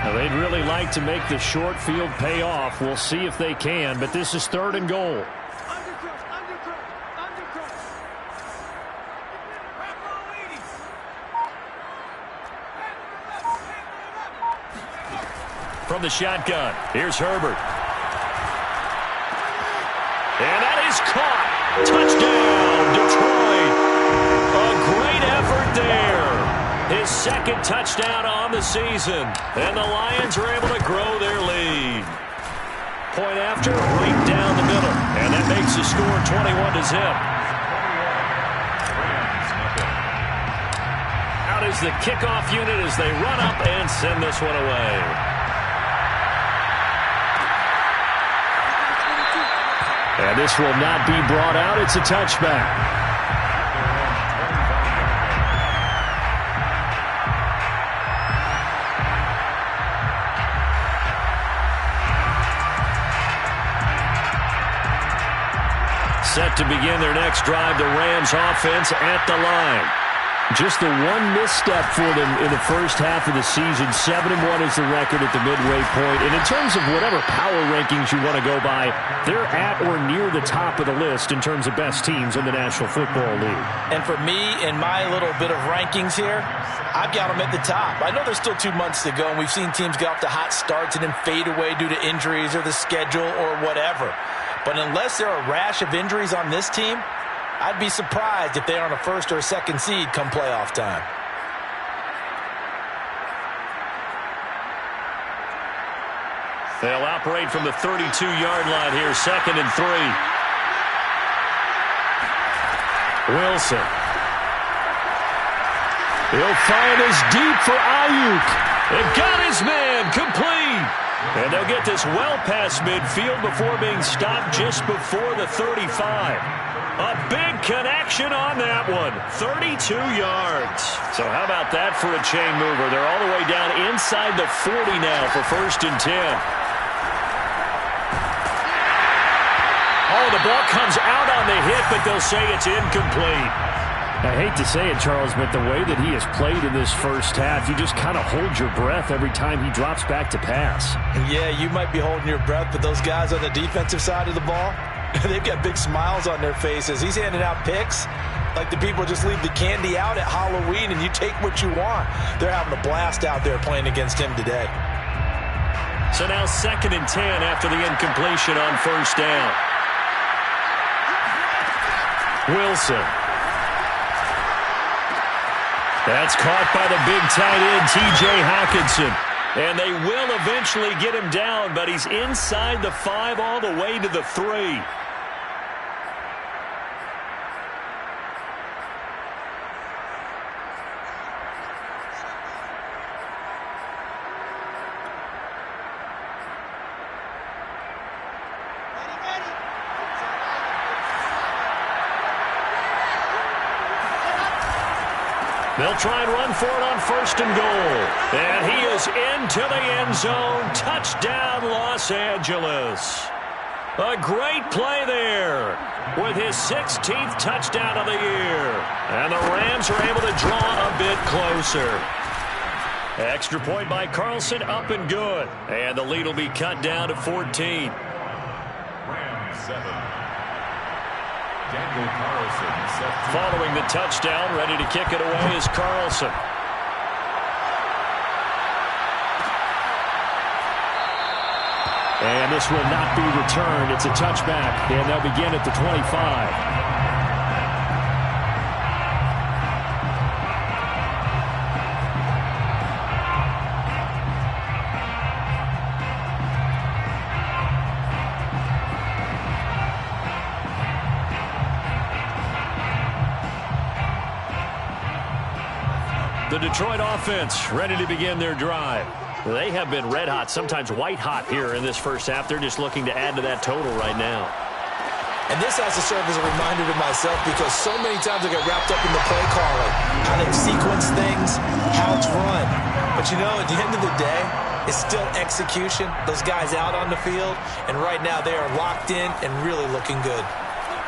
Now, they'd really like to make the short field pay off. We'll see if they can, but this is 3rd and goal. From the shotgun, here's Herbert. And that is caught. Touchdown, Detroit. A great effort there. His 2nd touchdown on the season. And the Lions are able to grow their lead. Point after, right down the middle. And that makes the score 21-0. Out is the kickoff unit as they run up and send this one away. And this will not be brought out. It's a touchback. Set to begin their next drive, the Rams offense at the line. Just the one misstep for them in the first half of the season. 7-1 is the record at the midway point. And in terms of whatever power rankings you want to go by, they're at or near the top of the list in terms of best teams in the National Football League. And for me, in my little bit of rankings here, I've got them at the top. I know there's still 2 months to go, and we've seen teams get off to hot starts and then fade away due to injuries or the schedule or whatever. But unless there are a rash of injuries on this team, I'd be surprised if they aren't a 1st or a 2nd seed come playoff time. They'll operate from the 32-yard line here, 2nd and 3. Wilson. He'll fire this deep for Ayuk. It got his man complete. And they'll get this well past midfield before being stopped just before the 35. A big connection on that one. run, 32 yards. So how about that for a chain mover? They're all the way down inside the 40 now for 1st and 10. Oh, the ball comes out on the hit, but they'll say it's incomplete. I hate to say it, Charles, but the way that he has played in this first half, you just kind of hold your breath every time he drops back to pass. Yeah, you might be holding your breath, but those guys on the defensive side of the ball, they've got big smiles on their faces. He's handing out picks like the people just leave the candy out at Halloween and you take what you want. They're having a blast out there playing against him today. So now 2nd and 10 after the incompletion on 1st down. Wilson. That's caught by the big tight end, T.J. Hockenson. And they will eventually get him down, but he's inside the 5 all the way to the 3. They'll try and run for it on 1st and goal. And he is into the end zone. Touchdown, Los Angeles. A great play there with his 16th touchdown of the year. And the Rams are able to draw a bit closer. Extra point by Carlson, up and good. And the lead will be cut down to 14. Rams 7. Daniel Carlson set. Following the touchdown, ready to kick it away is Carlson. And this will not be returned. It's a touchback, and they'll begin at the 25. The Detroit offense ready to begin their drive. They have been red hot, sometimes white hot here in this first half. They're just looking to add to that total right now. And this has to serve as a reminder to myself because so many times I get wrapped up in the play calling, how they sequence things, how it's run. But you know, at the end of the day, it's still execution. Those guys out on the field, and right now they are locked in and really looking good.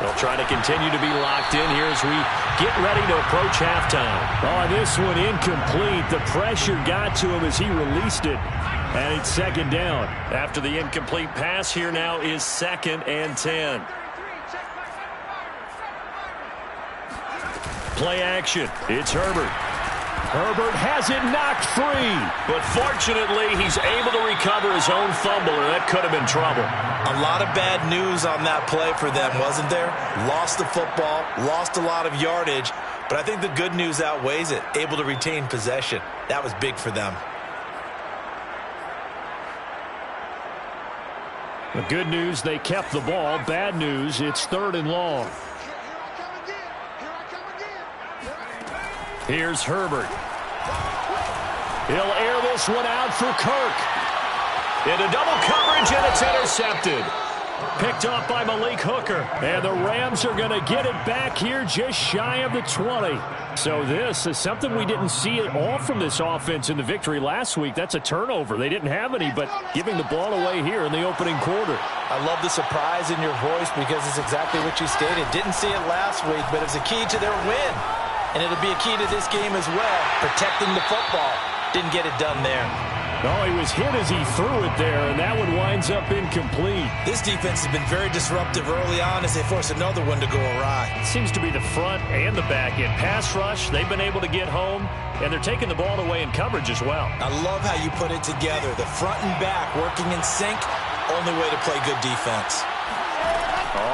They'll try to continue to be locked in here as we get ready to approach halftime. Oh, this one incomplete. The pressure got to him as he released it. And it's 2nd down. After the incomplete pass, here now is 2nd and 10. Play action. It's Herbert. Herbert has it knocked free. But fortunately, he's able to recover his own fumble, or that could have been trouble. A lot of bad news on that play for them, wasn't there? Lost the football, lost a lot of yardage, but I think the good news outweighs it. Able to retain possession. That was big for them. The good news, they kept the ball. Bad news, it's 3rd and long. Here's Herbert. He'll air this one out for Kirk. Into double coverage, and it's intercepted. Picked off by Malik Hooker. And the Rams are going to get it back here just shy of the 20. So this is something we didn't see at all from this offense in the victory last week. That's a turnover. They didn't have any, but giving the ball away here in the opening quarter. I love the surprise in your voice because it's exactly what you stated. Didn't see it last week, but it's a key to their win. And it'll be a key to this game as well, protecting the football. Didn't get it done there. No, he was hit as he threw it there, and that one winds up incomplete. This defense has been very disruptive early on as they force another one to go awry. It seems to be the front and the back end. Pass rush, they've been able to get home, and they're taking the ball away in coverage as well. I love how you put it together. The front and back working in sync, only way to play good defense.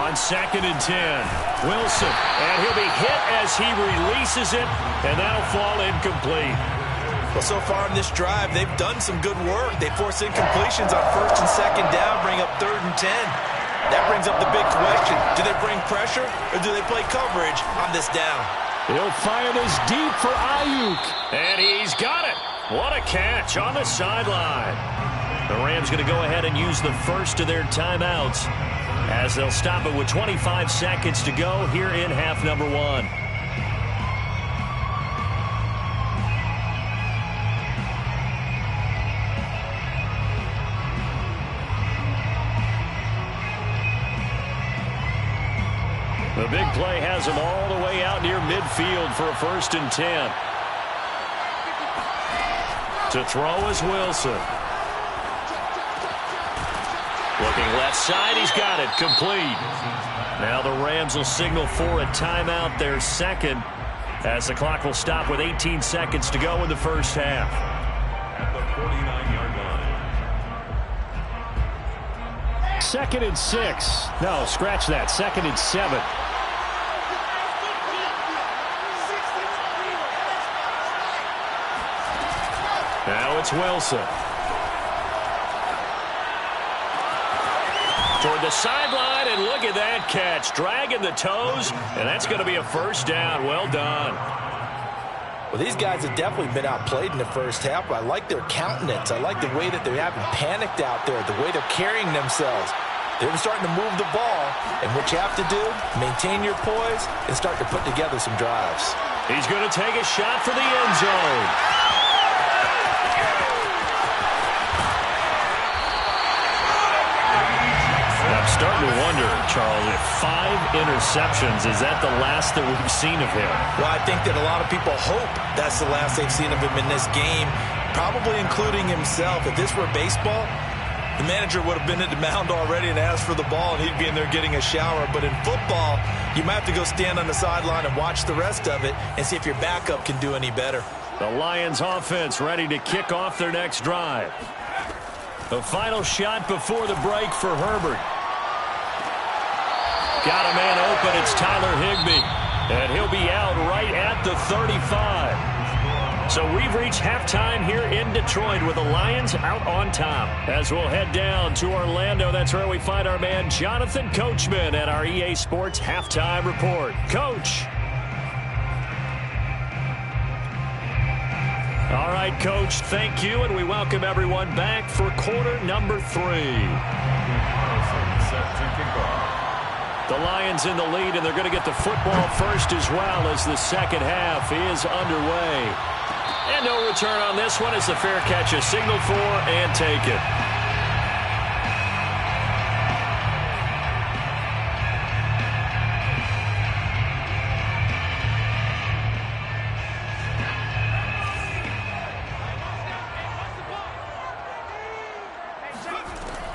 On 2nd and 10, Wilson, and he'll be hit as he releases it, and that'll fall incomplete. Well, so far in this drive, they've done some good work. They force incompletions on 1st and 2nd down, bring up 3rd and 10. That brings up the big question. Do they bring pressure, or do they play coverage on this down? He'll fire this deep for Ayuk, and he's got it. What a catch on the sideline. The Rams going to go ahead and use the first of their timeouts, as they'll stop it with 25 seconds to go here in half number 1. The big play has him all the way out near midfield for a 1st and 10. To throw is Wilson. Looking left side, he's got it, complete. Now the Rams will signal for a timeout, their second, as the clock will stop with 18 seconds to go in the first half. At the 49-yard line. 2nd and 6. No, scratch that. 2nd and 7. Now it's Wilson. Toward the sideline, and look at that catch. Dragging the toes, and that's going to be a 1st down. Well done. Well, these guys have definitely been outplayed in the first half, but I like their countenance. I like the way that they haven't panicked out there, the way they're carrying themselves. They're starting to move the ball, and what you have to do, maintain your poise and start to put together some drives. He's going to take a shot for the end zone. I'm starting to wonder, Charles, if 5 interceptions, is that the last that we've seen of him? Well, I think that a lot of people hope that's the last they've seen of him in this game, probably including himself. If this were baseball, the manager would have been at the mound already and asked for the ball, and he'd be in there getting a shower. But in football, you might have to go stand on the sideline and watch the rest of it and see if your backup can do any better. The Lions offense ready to kick off their next drive. The final shot before the break for Herbert. Got a man open. It's Tyler Higbee. And he'll be out right at the 35. So we've reached halftime here in Detroit with the Lions out on top. As we'll head down to Orlando, that's where we find our man Jonathan Coachman at our EA Sports Halftime Report. Coach. All right, Coach, thank you, and we welcome everyone back for quarter number 3. Set to kick off. The Lions in the lead, and they're going to get the football first as well as the second half is underway. And no return on this one as the fair catch is signaled for and taken.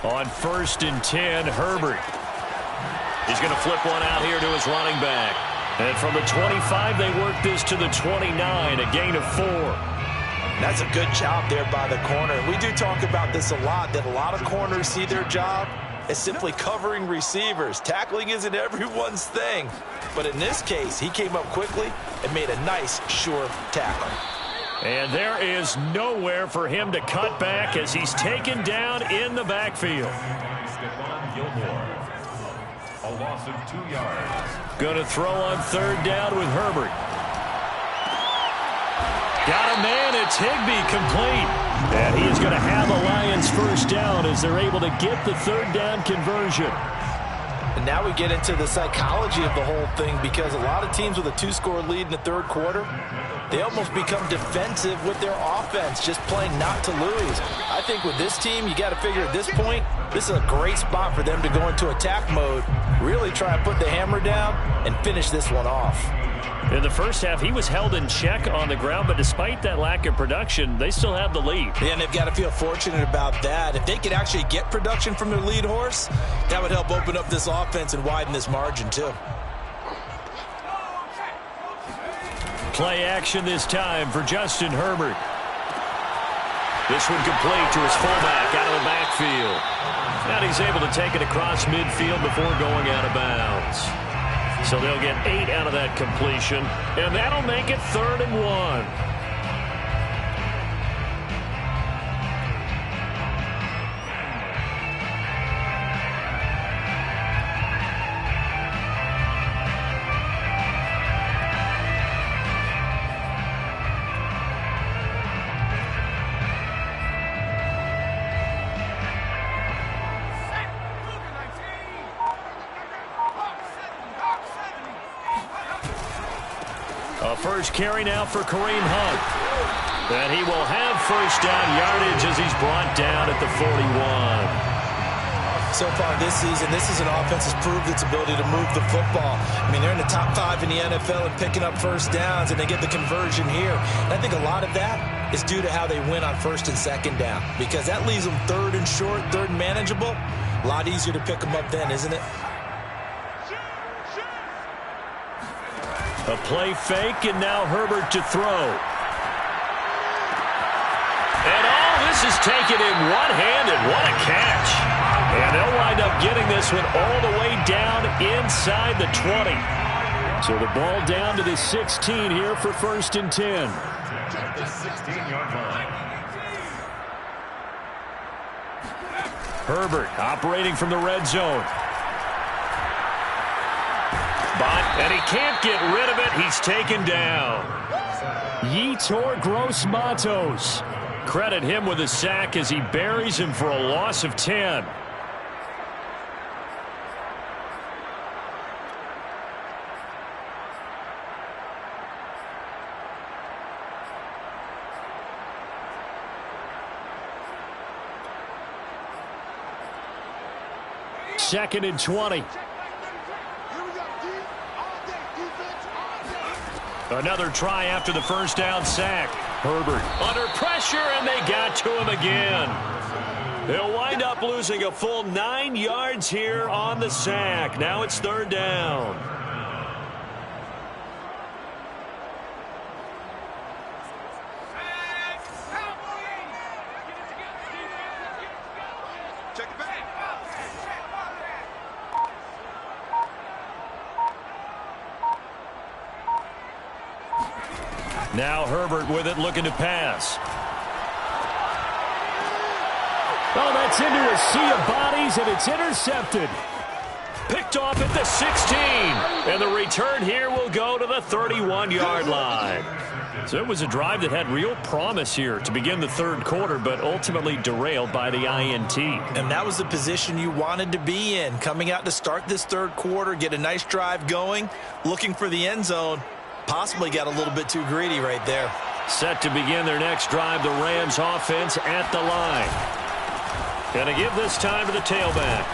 On 1st and 10, Herbert. He's going to flip one out here to his running back. And from the 25, they work this to the 29, a gain of 4. That's a good job there by the corner. We do talk about this a lot, that a lot of corners see their job as simply covering receivers. Tackling isn't everyone's thing. But in this case, he came up quickly and made a nice, sure tackle. And there is nowhere for him to cut back as he's taken down in the backfield. Stephon Gilmore. A loss of 2 yards. Going to throw on 3rd down with Herbert. Got a man, it's Higbee, complete. And he is going to have the Lions 1st down as they're able to get the 3rd down conversion. And now we get into the psychology of the whole thing, because a lot of teams with a 2-score lead in the 3rd quarter, they almost become defensive with their offense, just playing not to lose. I think with this team, you got to figure at this point, this is a great spot for them to go into attack mode, really try to put the hammer down and finish this one off. In the first half, he was held in check on the ground, but despite that lack of production, they still have the lead. Yeah, and they've got to feel fortunate about that. If they could actually get production from their lead horse, that would help open up this offense and widen this margin too. Play action this time for Justin Herbert. This one complete to his fullback out of the backfield. And he's able to take it across midfield before going out of bounds. So they'll get 8 out of that completion, and that'll make it 3rd and 1. First carry now for Kareem Hunt. And he will have 1st down yardage as he's brought down at the 41. So far this season, this is an offense that's proved its ability to move the football. I mean, they're in the top 5 in the NFL and picking up first downs, and they get the conversion here. And I think a lot of that is due to how they win on first and second down, because that leaves them third and short, third and manageable. A lot easier to pick them up then, isn't it? A play fake, and now Herbert to throw. And all this is taken in one-handed. What a catch. And they'll wind up getting this one all the way down inside the 20. So the ball down to the 16 here for 1st and 10. At the 16-yard line. Herbert operating from the red zone. And he can't get rid of it. He's taken down. Yetur Gross-Matos. Credit him with a sack as he buries him for a loss of 10. Second and 20. Another try after the first down sack. Herbert under pressure, and they got to him again. They'll wind up losing a full 9 yards here on the sack. Now it's 3rd down. Check it back. Now Herbert with it, looking to pass. Oh, that's into a sea of bodies, and it's intercepted. Picked off at the 16. And the return here will go to the 31-yard line. So it was a drive that had real promise here to begin the 3rd quarter, but ultimately derailed by the INT. And that was the position you wanted to be in. Coming out to start this 3rd quarter, get a nice drive going, looking for the end zone. Possibly got a little bit too greedy right there. Set to begin their next drive, the Rams offense at the line. Gonna give this time to the tailback.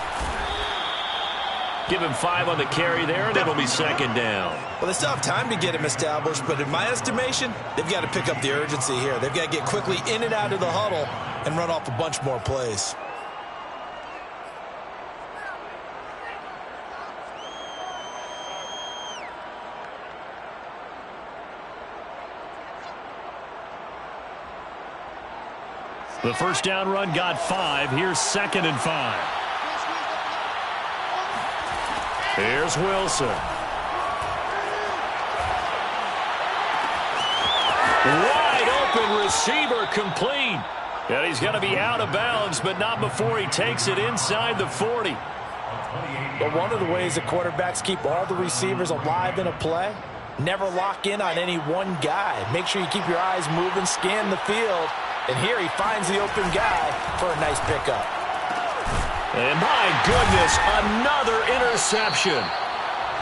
Give him 5 on the carry there, and it'll be 2nd down. Well, they still have time to get him established, but in my estimation, they've got to pick up the urgency here. They've got to get quickly in and out of the huddle and run off a bunch more plays. The first down run got 5. Here's 2nd and 5. Here's Wilson. Wide open receiver, complete. And he's going to be out of bounds, but not before he takes it inside the 40. But one of the ways that quarterbacks keep all the receivers alive in a play, never lock in on any one guy. Make sure you keep your eyes moving, scan the field. And here he finds the open guy for a nice pickup. And my goodness, another interception.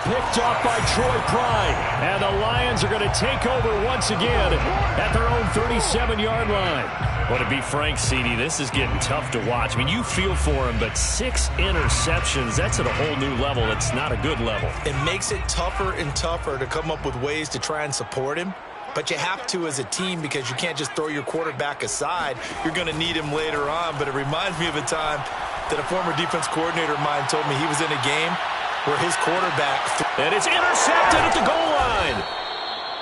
Picked off by Troy Pride. And the Lions are going to take over once again at their own 37-yard line. Well, to be frank, CD, this is getting tough to watch. I mean, you feel for him, but 6 interceptions, that's at a whole new level. It's not a good level. It makes it tougher and tougher to come up with ways to try and support him. But you have to as a team, because you can't just throw your quarterback aside. You're going to need him later on. But it reminds me of a time that a former defense coordinator of mine told me he was in a game where his quarterback... And it's intercepted at the goal line.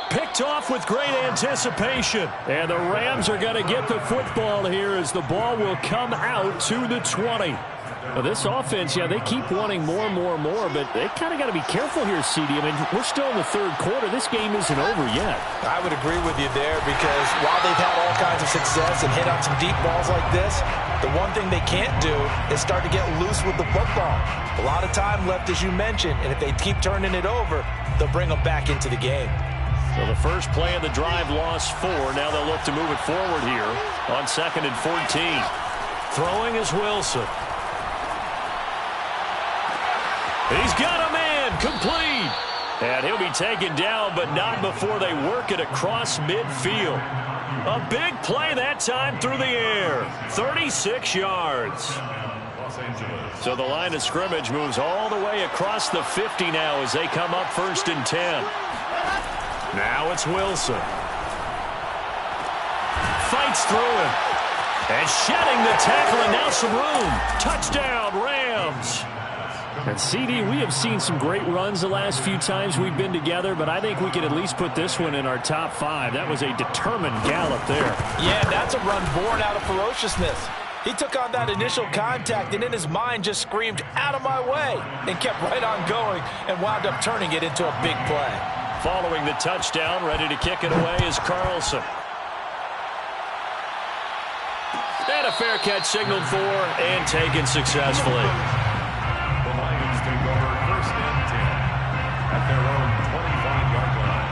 Picked off with great anticipation. And the Rams are going to get the football here as the ball will come out to the 20. Now this offense, yeah, they keep wanting more, but they kind of got to be careful here, CD. I mean, we're still in the 3rd quarter. This game isn't over yet. I would agree with you there, because while they've had all kinds of success and hit on some deep balls like this, the one thing they can't do is start to get loose with the football. A lot of time left, as you mentioned, and if they keep turning it over, they'll bring them back into the game. So the first play of the drive lost 4. Now they'll look to move it forward here on 2nd and 14. Throwing is Wilson. He's got a man, complete. And he'll be taken down, but not before they work it across midfield. A big play that time through the air. 36 yards. Los Angeles. So the line of scrimmage moves all the way across the 50 now as they come up 1st and 10. Now it's Wilson. Fights through him. And shedding the tackle, and now some room. Touchdown, Rams. And CD, we have seen some great runs the last few times we've been together, but I think we could at least put this one in our top 5. That was a determined gallop there. Yeah, that's a run born out of ferociousness. He took on that initial contact and in his mind just screamed, "Out of my way," and kept right on going and wound up turning it into a big play. Following the touchdown, ready to kick it away is Carlson. And a fair catch signaled for and taken successfully. The Lions take over 1st and 10 at their own 25-yard line.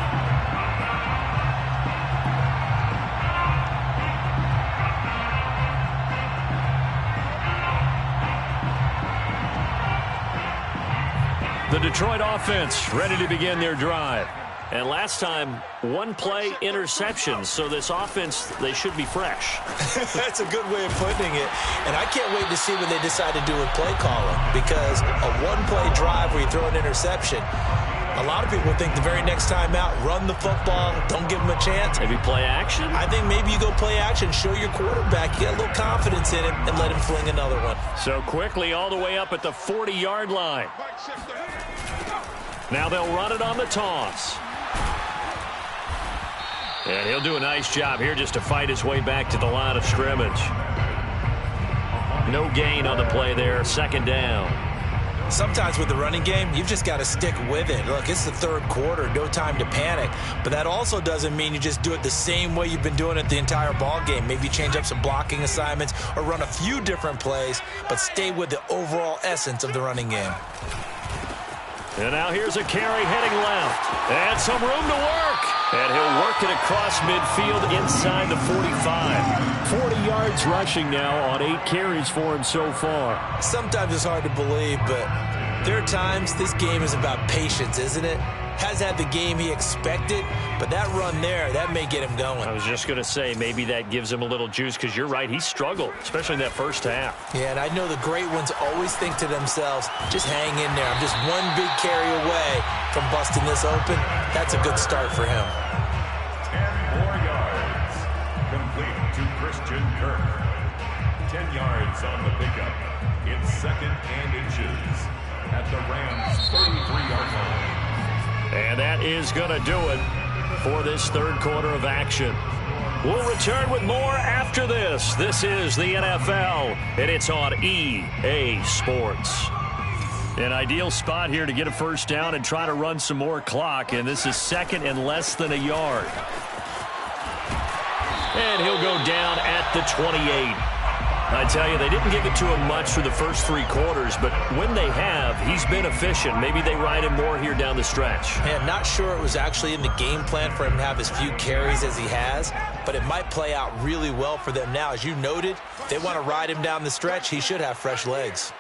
The Detroit offense ready to begin their drive. And last time, one play interception. So this offense, they should be fresh. That's a good way of putting it. And I can't wait to see what they decide to do with play calling. Because a one-play drive where you throw an interception, a lot of people think the very next time out, run the football, don't give them a chance. Maybe play action? I think maybe you go play action, show your quarterback, you get a little confidence in him, and let him fling another one. So quickly all the way up at the 40-yard line. Now they'll run it on the toss. And he'll do a nice job here just to fight his way back to the line of scrimmage. No gain on the play there, 2nd down. Sometimes with the running game, you've just got to stick with it. Look, it's the 3rd quarter, no time to panic. But that also doesn't mean you just do it the same way you've been doing it the entire ball game. Maybe change up some blocking assignments or run a few different plays, but stay with the overall essence of the running game. And now here's a carry heading left. And some room to work. And he'll work it across midfield inside the 45. 40 yards rushing now on 8 carries for him so far. Sometimes it's hard to believe, but there are times this game is about patience, isn't it? Has had the game he expected, but that run there, that may get him going. I was just going to say, maybe that gives him a little juice, because you're right, he struggled, especially in that first half. Yeah, and I know the great ones always think to themselves, just hang in there. I'm just one big carry away from busting this open. That's a good start for him. 10 more yards. Complete to Christian Kirk. 10 yards on the pickup. It's 2nd and inches at the Rams' 33-yard line. And that is going to do it for this 3rd quarter of action. We'll return with more after this. This is the NFL, and it's on EA Sports. An ideal spot here to get a 1st down and try to run some more clock, and this is 2nd and less than a yard. And he'll go down at the 28. I tell you, they didn't give it to him much for the first 3 quarters, but when they have, he's been efficient. Maybe they ride him more here down the stretch. Man, not sure it was actually in the game plan for him to have as few carries as he has, but it might play out really well for them now. As you noted, if they want to ride him down the stretch, he should have fresh legs.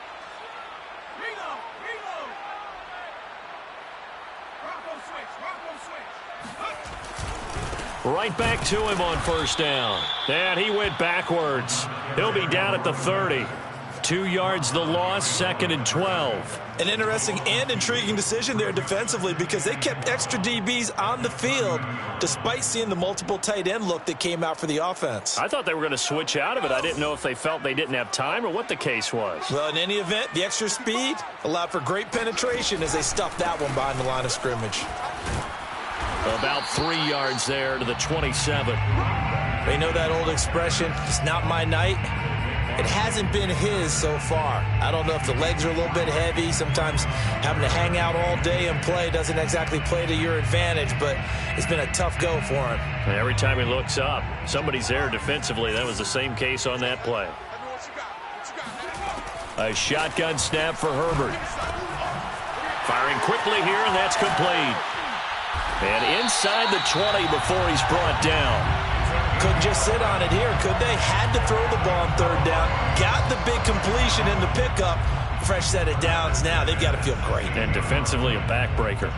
Right back to him on 1st down. And he went backwards. He'll be down at the 30. 2 yards the loss, 2nd and 12. An interesting and intriguing decision there defensively, because they kept extra DBs on the field despite seeing the multiple tight end look that came out for the offense. I thought they were going to switch out of it. I didn't know if they felt they didn't have time or what the case was. Well, in any event, the extra speed allowed for great penetration as they stuffed that one behind the line of scrimmage. About 3 yards there to the 27. They know that old expression, it's not my night. It hasn't been his so far. I don't know if the legs are a little bit heavy. Sometimes having to hang out all day and play doesn't exactly play to your advantage, but it's been a tough go for him. And every time he looks up, somebody's there defensively. That was the same case on that play. A shotgun snap for Herbert. Firing quickly here, and that's complete. And inside the 20 before he's brought down. Couldn't just sit on it here, could they? Had to throw the ball on 3rd down. Got the big completion in the pickup. Fresh set of downs now. They've got to feel great. And defensively, a backbreaker.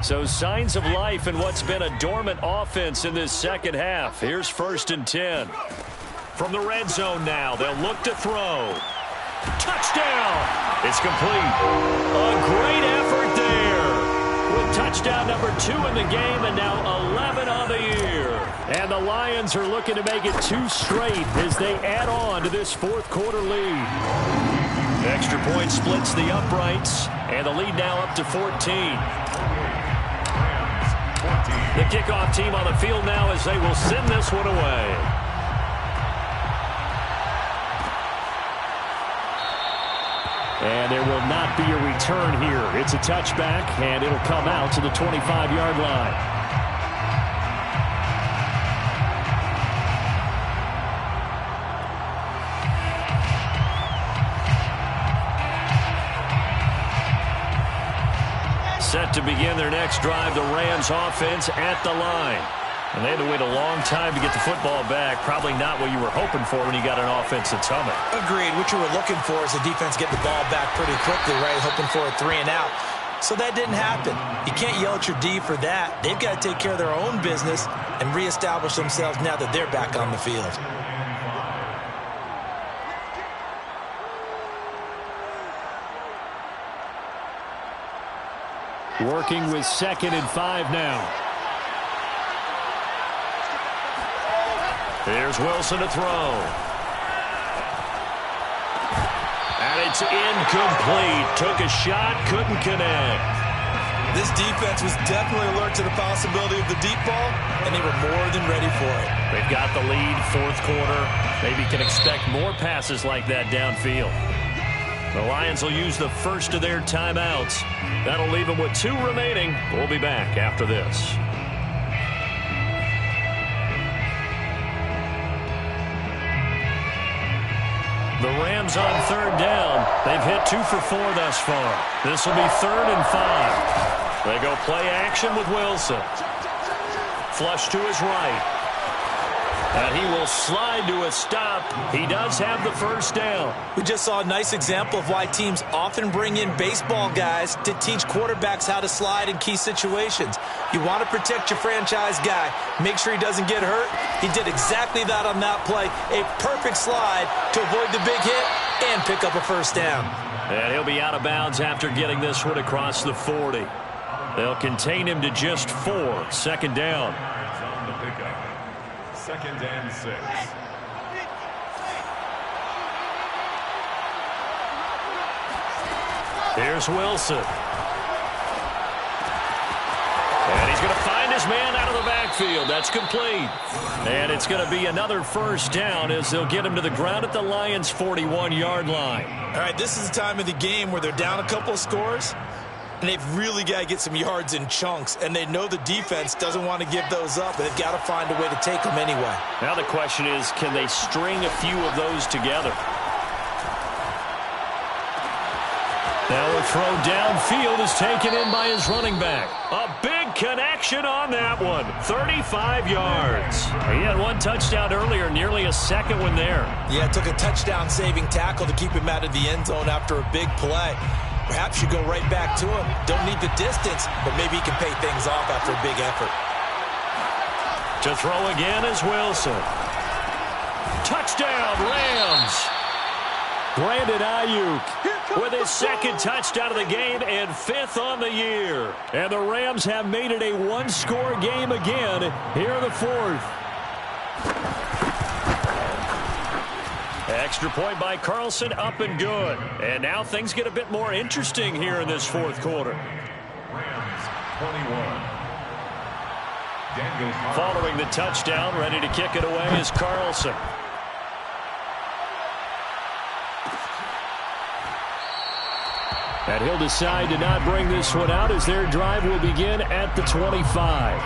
So signs of life in what's been a dormant offense in this second half. Here's 1st and 10. From the red zone now, they'll look to throw. Touchdown! It's complete. A great effort there. With touchdown number 2 in the game and now 11 on the year. And the Lions are looking to make it 2 straight as they add on to this fourth quarter lead. Extra point splits the uprights, and the lead now up to 14. The kickoff team on the field now as they will send this one away. And there will not be a return here. It's a touchback, and it'll come out to the 25-yard line. Set to begin their next drive, the Rams offense at the line. And they had to wait a long time to get the football back. Probably not what you were hoping for when you got an offense that's humming. Agreed. What you were looking for is the defense get the ball back pretty quickly, right? Hoping for a 3 and out. So that didn't happen. You can't yell at your D for that. They've got to take care of their own business and reestablish themselves now that they're back on the field. Working with 2nd and 5 now. Here's Wilson to throw. And it's incomplete. Took a shot, couldn't connect. This defense was definitely alert to the possibility of the deep ball, and they were more than ready for it. They've got the lead, fourth quarter. Maybe can expect more passes like that downfield. The Lions will use the first of their timeouts. That'll leave them with 2 remaining. We'll be back after this. The Rams on 3rd down. They've hit 2 for 4 thus far. This will be 3rd and 5. They go play action with Wilson. Flush to his right. And he will slide to a stop. He does have the first down. We just saw a nice example of why teams often bring in baseball guys to teach quarterbacks how to slide in key situations. You want to protect your franchise guy. Make sure he doesn't get hurt. He did exactly that on that play. A perfect slide to avoid the big hit and pick up a first down. And he'll be out of bounds after getting this one across the 40. They'll contain him to just 4. 2nd down. 2nd and 6. Here's Wilson. And he's going to find his man out of the backfield. That's complete. And it's going to be another first down as they'll get him to the ground at the Lions' 41-yard line. All right, this is the time of the game where they're down a couple of scores, and they've really got to get some yards in chunks, and they know the defense doesn't want to give those up, but they've got to find a way to take them anyway. Now the question is, can they string a few of those together? Now a throw downfield is taken in by his running back. A big connection on that one. 35 yards. He had 1 touchdown earlier, nearly a second one there. Yeah, it took a touchdown-saving tackle to keep him out of the end zone after a big play. Perhaps you go right back to him. Don't need the distance, but maybe he can pay things off after a big effort. To throw again is Wilson. Touchdown, Rams. Brandon Ayuk with his 2nd touchdown of the game and 5th on the year. And the Rams have made it a 1-score game again here in the 4th. Extra point by Carlson, up and good. And now things get a bit more interesting here in this 4th quarter. Rams 21. Following the touchdown, ready to kick it away is Carlson. And he'll decide to not bring this one out as their drive will begin at the 25.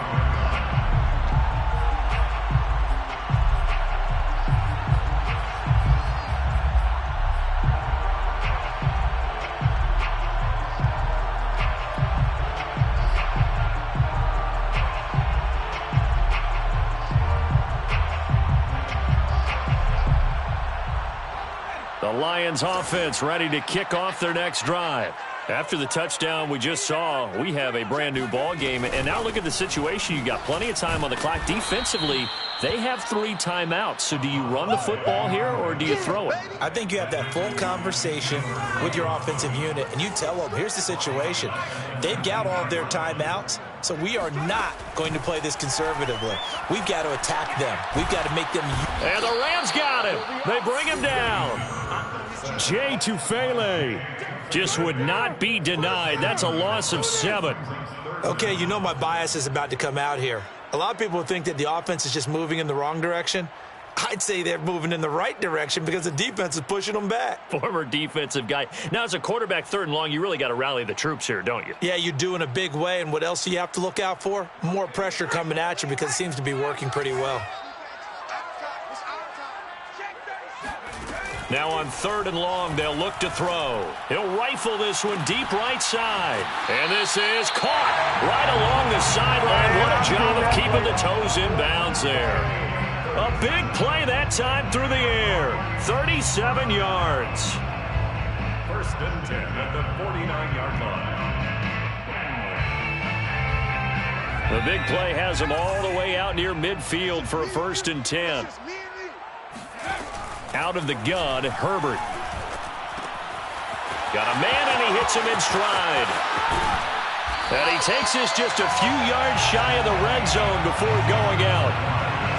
The Lions offense ready to kick off their next drive. After the touchdown we just saw, we have a brand new ball game. And now look at the situation. You got plenty of time on the clock. Defensively, they have 3 timeouts. So do you run the football here or do you throw it? I think you have that full conversation with your offensive unit, and you tell them, here's the situation. They've got all of their timeouts, so we are not going to play this conservatively. We've got to attack them. We've got to make them. And the Rams got him. They bring him down. Jay Tufele just would not be denied. That's a loss of 7. Okay, you know my bias is about to come out here. A lot of people think that the offense is just moving in the wrong direction. I'd say they're moving in the right direction because the defense is pushing them back. Former defensive guy. Now, as a quarterback, 3rd and long, you really got to rally the troops here, don't you? Yeah, you do in a big way. And what else do you have to look out for? More pressure coming at you because it seems to be working pretty well. Now on 3rd and long, they'll look to throw. He'll rifle this one deep right side. And this is caught right along the sideline. What a job of keeping the toes in bounds there. A big play that time through the air. 37 yards. 1st and 10 at the 49-yard line. The big play has him all the way out near midfield for a 1st and 10. Out of the gun, Herbert. Got a man, and he hits him in stride. And he takes this just a few yards shy of the red zone before going out.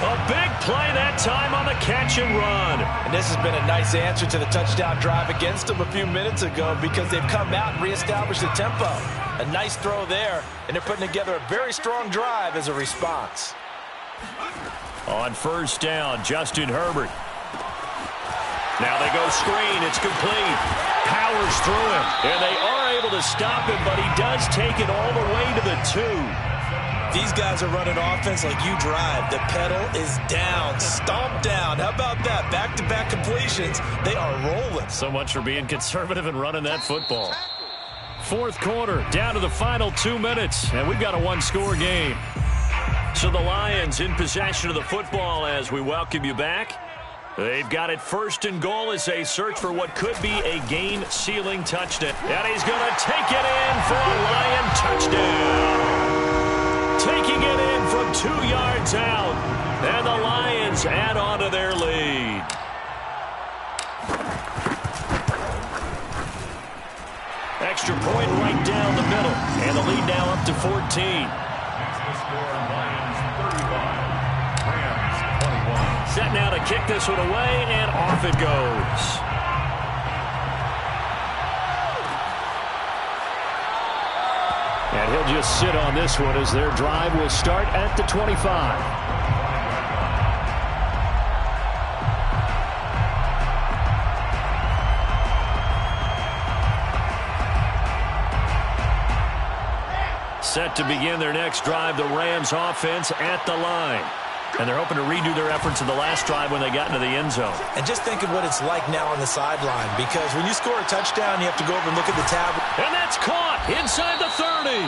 A big play that time on the catch and run. And this has been a nice answer to the touchdown drive against them a few minutes ago because they've come out and reestablished the tempo. A nice throw there, and they're putting together a very strong drive as a response. On 1st down, Justin Herbert. Now they go screen. It's complete. Powers through him. And they are able to stop him, but he does take it all the way to the 2. These guys are running offense like you drive. The pedal is down. Stomp down. How about that? Back-to-back completions. They are rolling. So much for being conservative and running that football. 4th quarter, down to the final 2 minutes, and we've got a 1-score game. So the Lions in possession of the football as we welcome you back. They've got it 1st and goal as they search for what could be a game-sealing touchdown. And he's going to take it in for a Lion touchdown. Taking it in from 2 yards out. And the Lions add on to their lead. Extra point right down the middle. And the lead now up to 14. Set now to kick this one away, and off it goes. And he'll just sit on this one as their drive will start at the 25. Set to begin their next drive, the Rams offense at the line. And they're hoping to redo their efforts in the last drive when they got into the end zone. And just think of what it's like now on the sideline, because when you score a touchdown, you have to go over and look at the tablet. And that's caught inside the 30.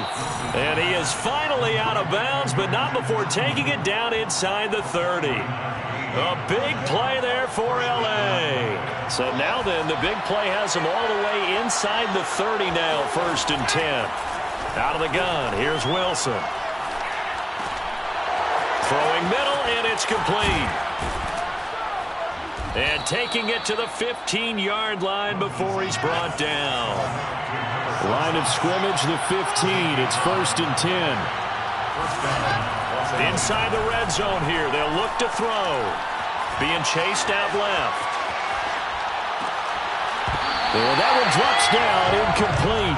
And he is finally out of bounds, but not before taking it down inside the 30. A big play there for L.A. So now then, the big play has him all the way inside the 30 now, 1st and 10. Out of the gun, here's Wilson. Throwing middle, and it's complete. And taking it to the 15-yard line before he's brought down. Line of scrimmage, the 15. It's 1st and 10. Inside the red zone here. They'll look to throw. Being chased out left. And that one drops down, incomplete.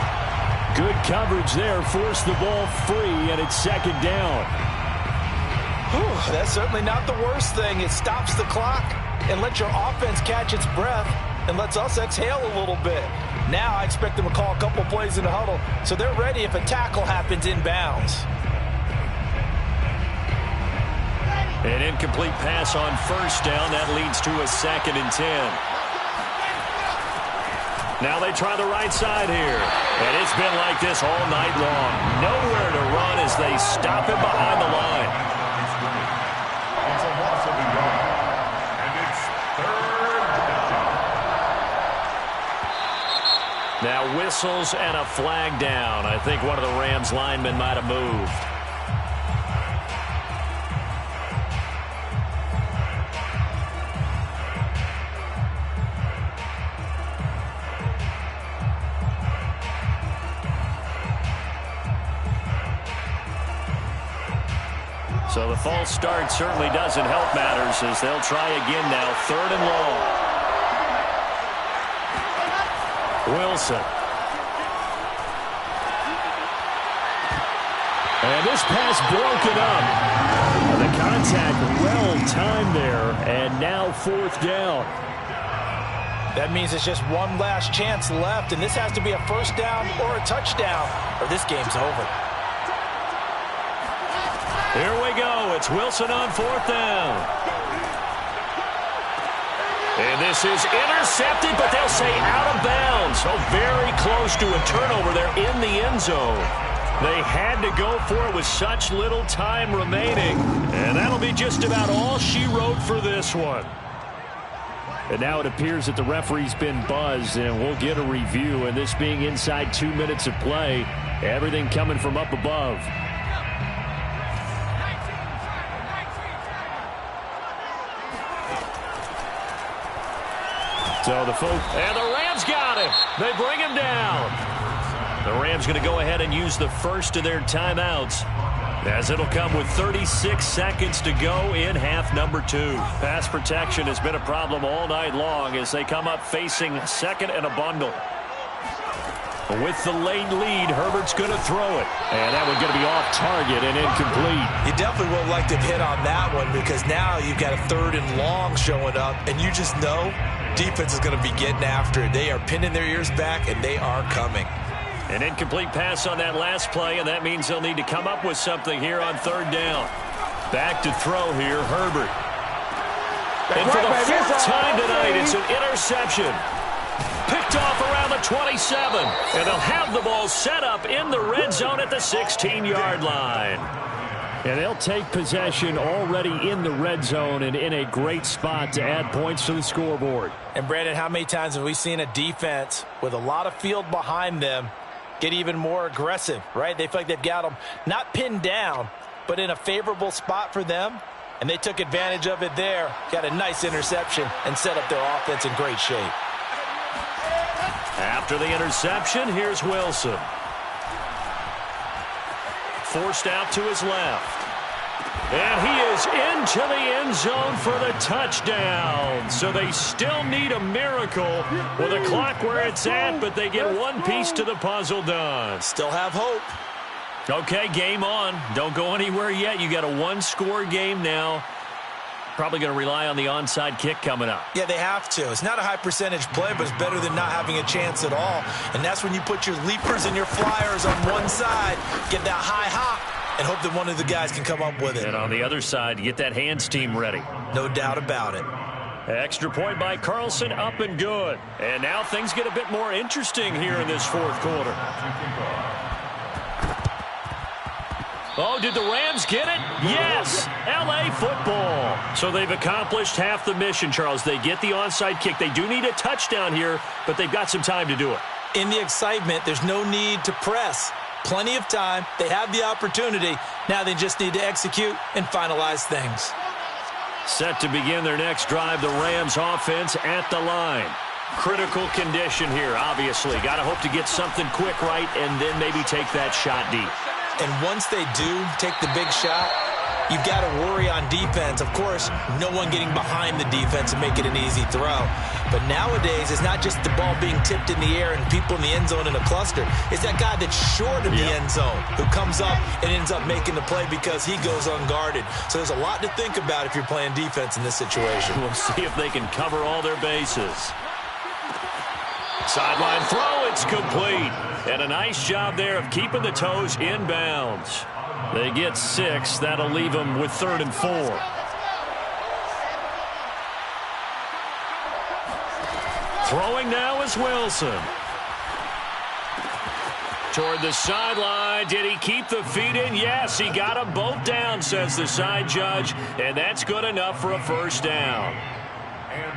Good coverage there. Forced the ball free, and it's 2nd down. Whew, that's certainly not the worst thing. It stops the clock and lets your offense catch its breath and lets us exhale a little bit. Now I expect them to call a couple plays in the huddle so they're ready if a tackle happens inbounds. An incomplete pass on 1st down. That leads to a 2nd and 10. Now they try the right side here. And it's been like this all night long. Nowhere to run as they stop him behind the line. It's a loss of a yard. And it's 3rd down. Now whistles and a flag down. I think one of the Rams linemen might have moved. So the false start certainly doesn't help matters as they'll try again now. 3rd and long. Wilson. And this pass broken up. The contact well timed there, and now 4th down. That means it's just one last chance left, and this has to be a 1st down or a touchdown, or this game's over. Here we go. It's Wilson on 4th down. And this is intercepted, but they'll say out of bounds. So very close to a turnover there in the end zone. They had to go for it with such little time remaining. And that'll be just about all she wrote for this one. And now it appears that the referee's been buzzed, and we'll get a review. And this being inside 2 minutes of play, everything coming from up above. So the folks, and the Rams got him. They bring him down. The Rams going to go ahead and use the first of their timeouts, as it'll come with 36 seconds to go in half number 2. Pass protection has been a problem all night long as they come up facing 2nd and a bundle. With the late lead, Herbert's going to throw it. And that one's going to be off target and incomplete. You definitely would like to hit on that one because now you've got a 3rd and long showing up, and you just know defense is going to be getting after it. They are pinning their ears back, and they are coming. An incomplete pass on that last play, and that means they'll need to come up with something here on 3rd down. Back to throw here, Herbert. And for the 4th time tonight, it's an interception. Picked off around the 27, and they'll have the ball set up in the red zone at the 16-yard line. And they'll take possession already in the red zone and in a great spot to add points to the scoreboard. And, Brandon, how many times have we seen a defense with a lot of field behind them get even more aggressive, right? They feel like they've got them not pinned down, but in a favorable spot for them, and they took advantage of it there, got a nice interception, and set up their offense in great shape. After the interception, here's Wilson. Forced out to his left. And he is into the end zone for the touchdown. So they still need a miracle with a clock where it's at, but they get one piece to the puzzle done. Still have hope. Okay, game on. Don't go anywhere yet. You got a 1-score game now. Probably going to rely on the onside kick coming up. Yeah, they have to. It's not a high percentage play, but it's better than not having a chance at all. And that's when you put your leapers and your flyers on one side, get that high hop, and hope that one of the guys can come up with it. And on the other side, you get that hands team ready. No doubt about it. Extra point by Carlson, up and good. And now things get a bit more interesting here in this 4th quarter. Oh, did the Rams get it? Yes! L.A. football. So they've accomplished half the mission, Charles. They get the onside kick. They do need a touchdown here, but they've got some time to do it. In the excitement, there's no need to press. Plenty of time. They have the opportunity. Now they just need to execute and finalize things. Set to begin their next drive, the Rams offense at the line. Critical condition here, obviously. Got to hope to get something quick right and then maybe take that shot deep. And once they do take the big shot, you've got to worry on defense. Of course, no one getting behind the defense and make it an easy throw. But nowadays, it's not just the ball being tipped in the air and people in the end zone in a cluster. It's that guy that's short of the end zone who comes up and ends up making the play because he goes unguarded. So there's a lot to think about if you're playing defense in this situation. We'll see if they can cover all their bases. Sideline throw, it's complete. And a nice job there of keeping the toes inbounds. They get 6. That'll leave them with 3rd and 4. Throwing now is Wilson. Toward the sideline. Did he keep the feet in? Yes, he got them both down, says the side judge. And that's good enough for a 1st down.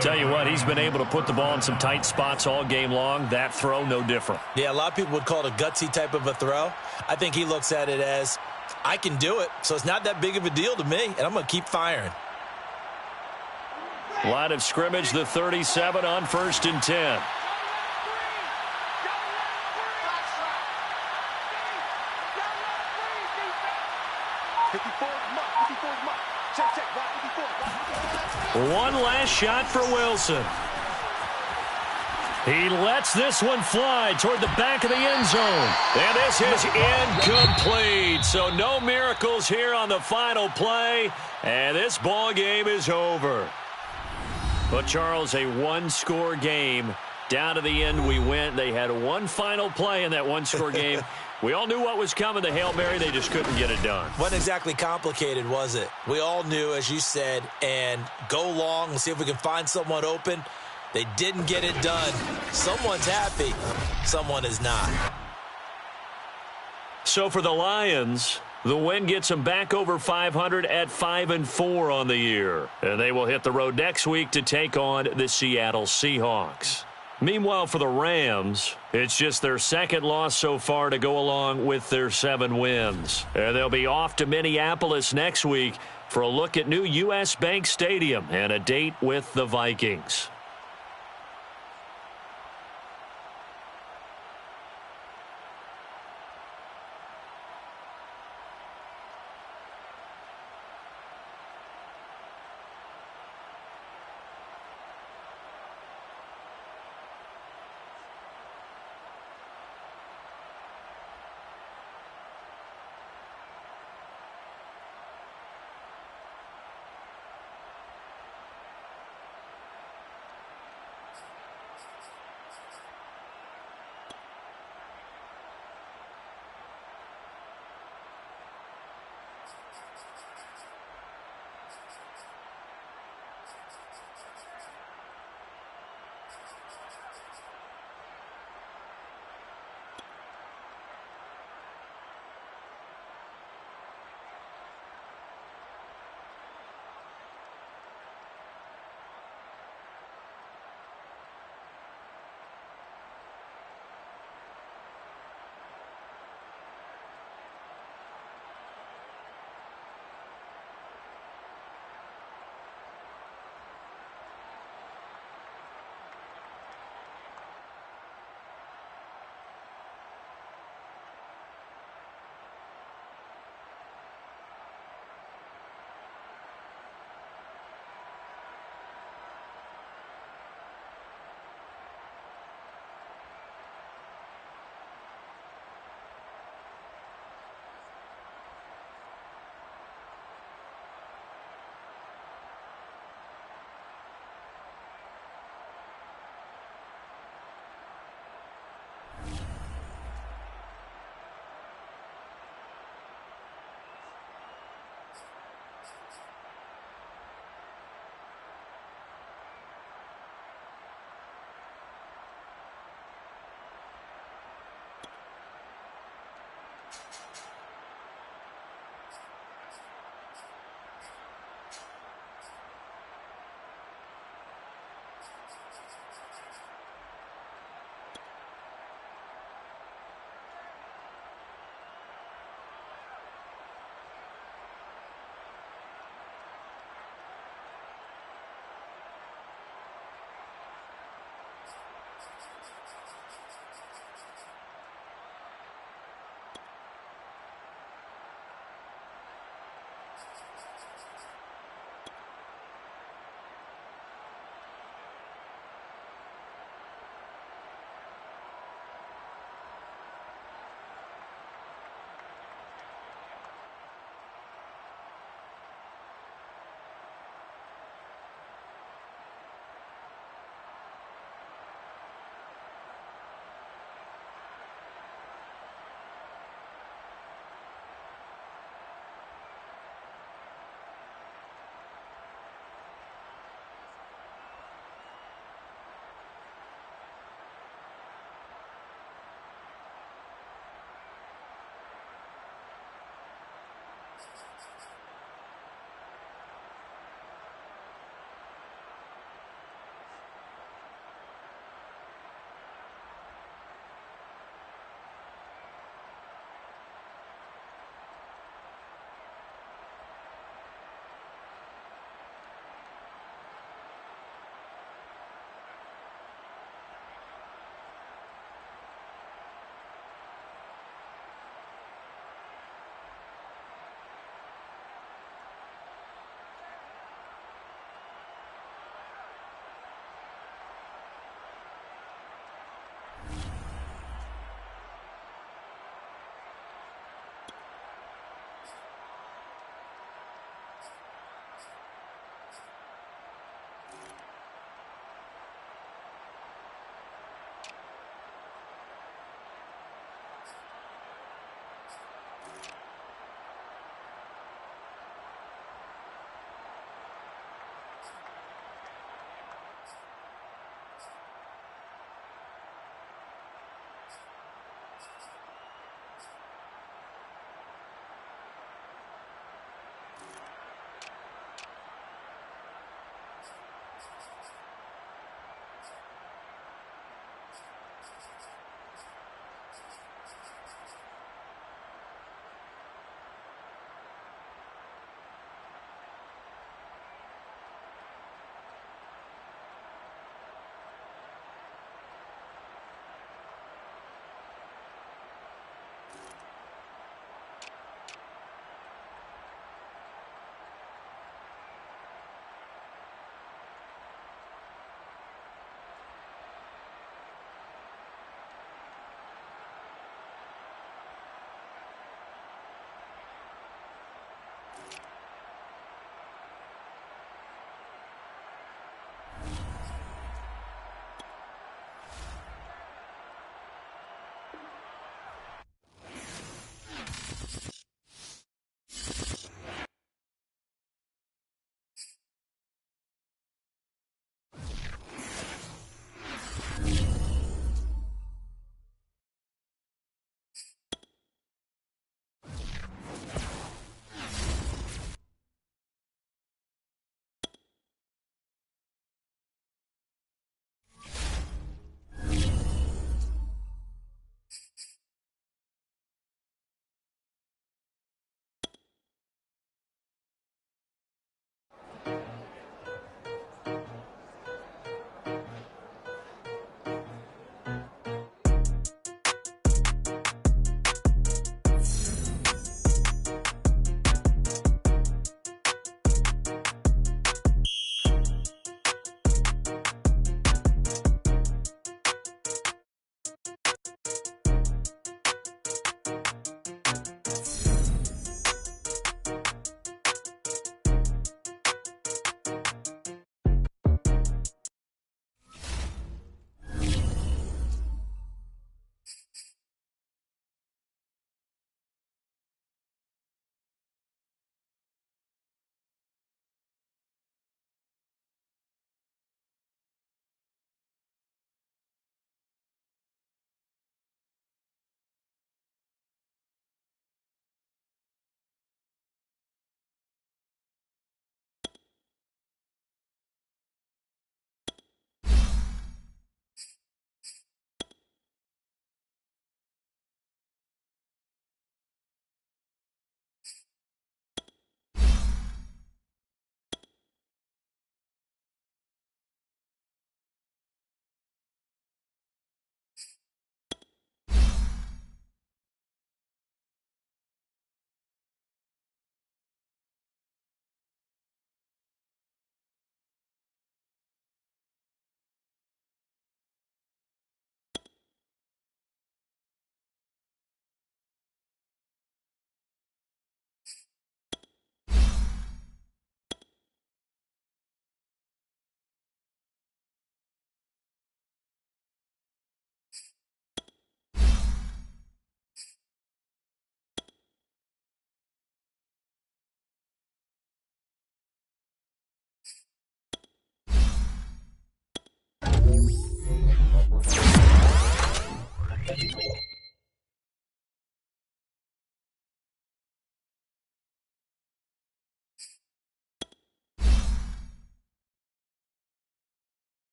Tell you what, he's been able to put the ball in some tight spots all game long. That throw, no different. Yeah, a lot of people would call it a gutsy type of a throw. I think he looks at it as, I can do it, so it's not that big of a deal to me, and I'm going to keep firing. Line of scrimmage, the 37 on 1st and 10. One last shot for Wilson. He lets this one fly toward the back of the end zone. And this is incomplete. So no miracles here on the final play. And this ball game is over. But, Charles, a one-score game. Down to the end we went. They had one final play in that one-score game. We all knew what was coming, the Hail Mary. They just couldn't get it done. Wasn't exactly complicated, was it? We all knew, as you said, and go long and see if we can find someone open. They didn't get it done. Someone's happy. Someone is not. So for the Lions, the win gets them back over 500 at 5-4 on the year. And they will hit the road next week to take on the Seattle Seahawks. Meanwhile, for the Rams, it's just their second loss so far to go along with their 7 wins. And they'll be off to Minneapolis next week for a look at new U.S. Bank Stadium and a date with the Vikings.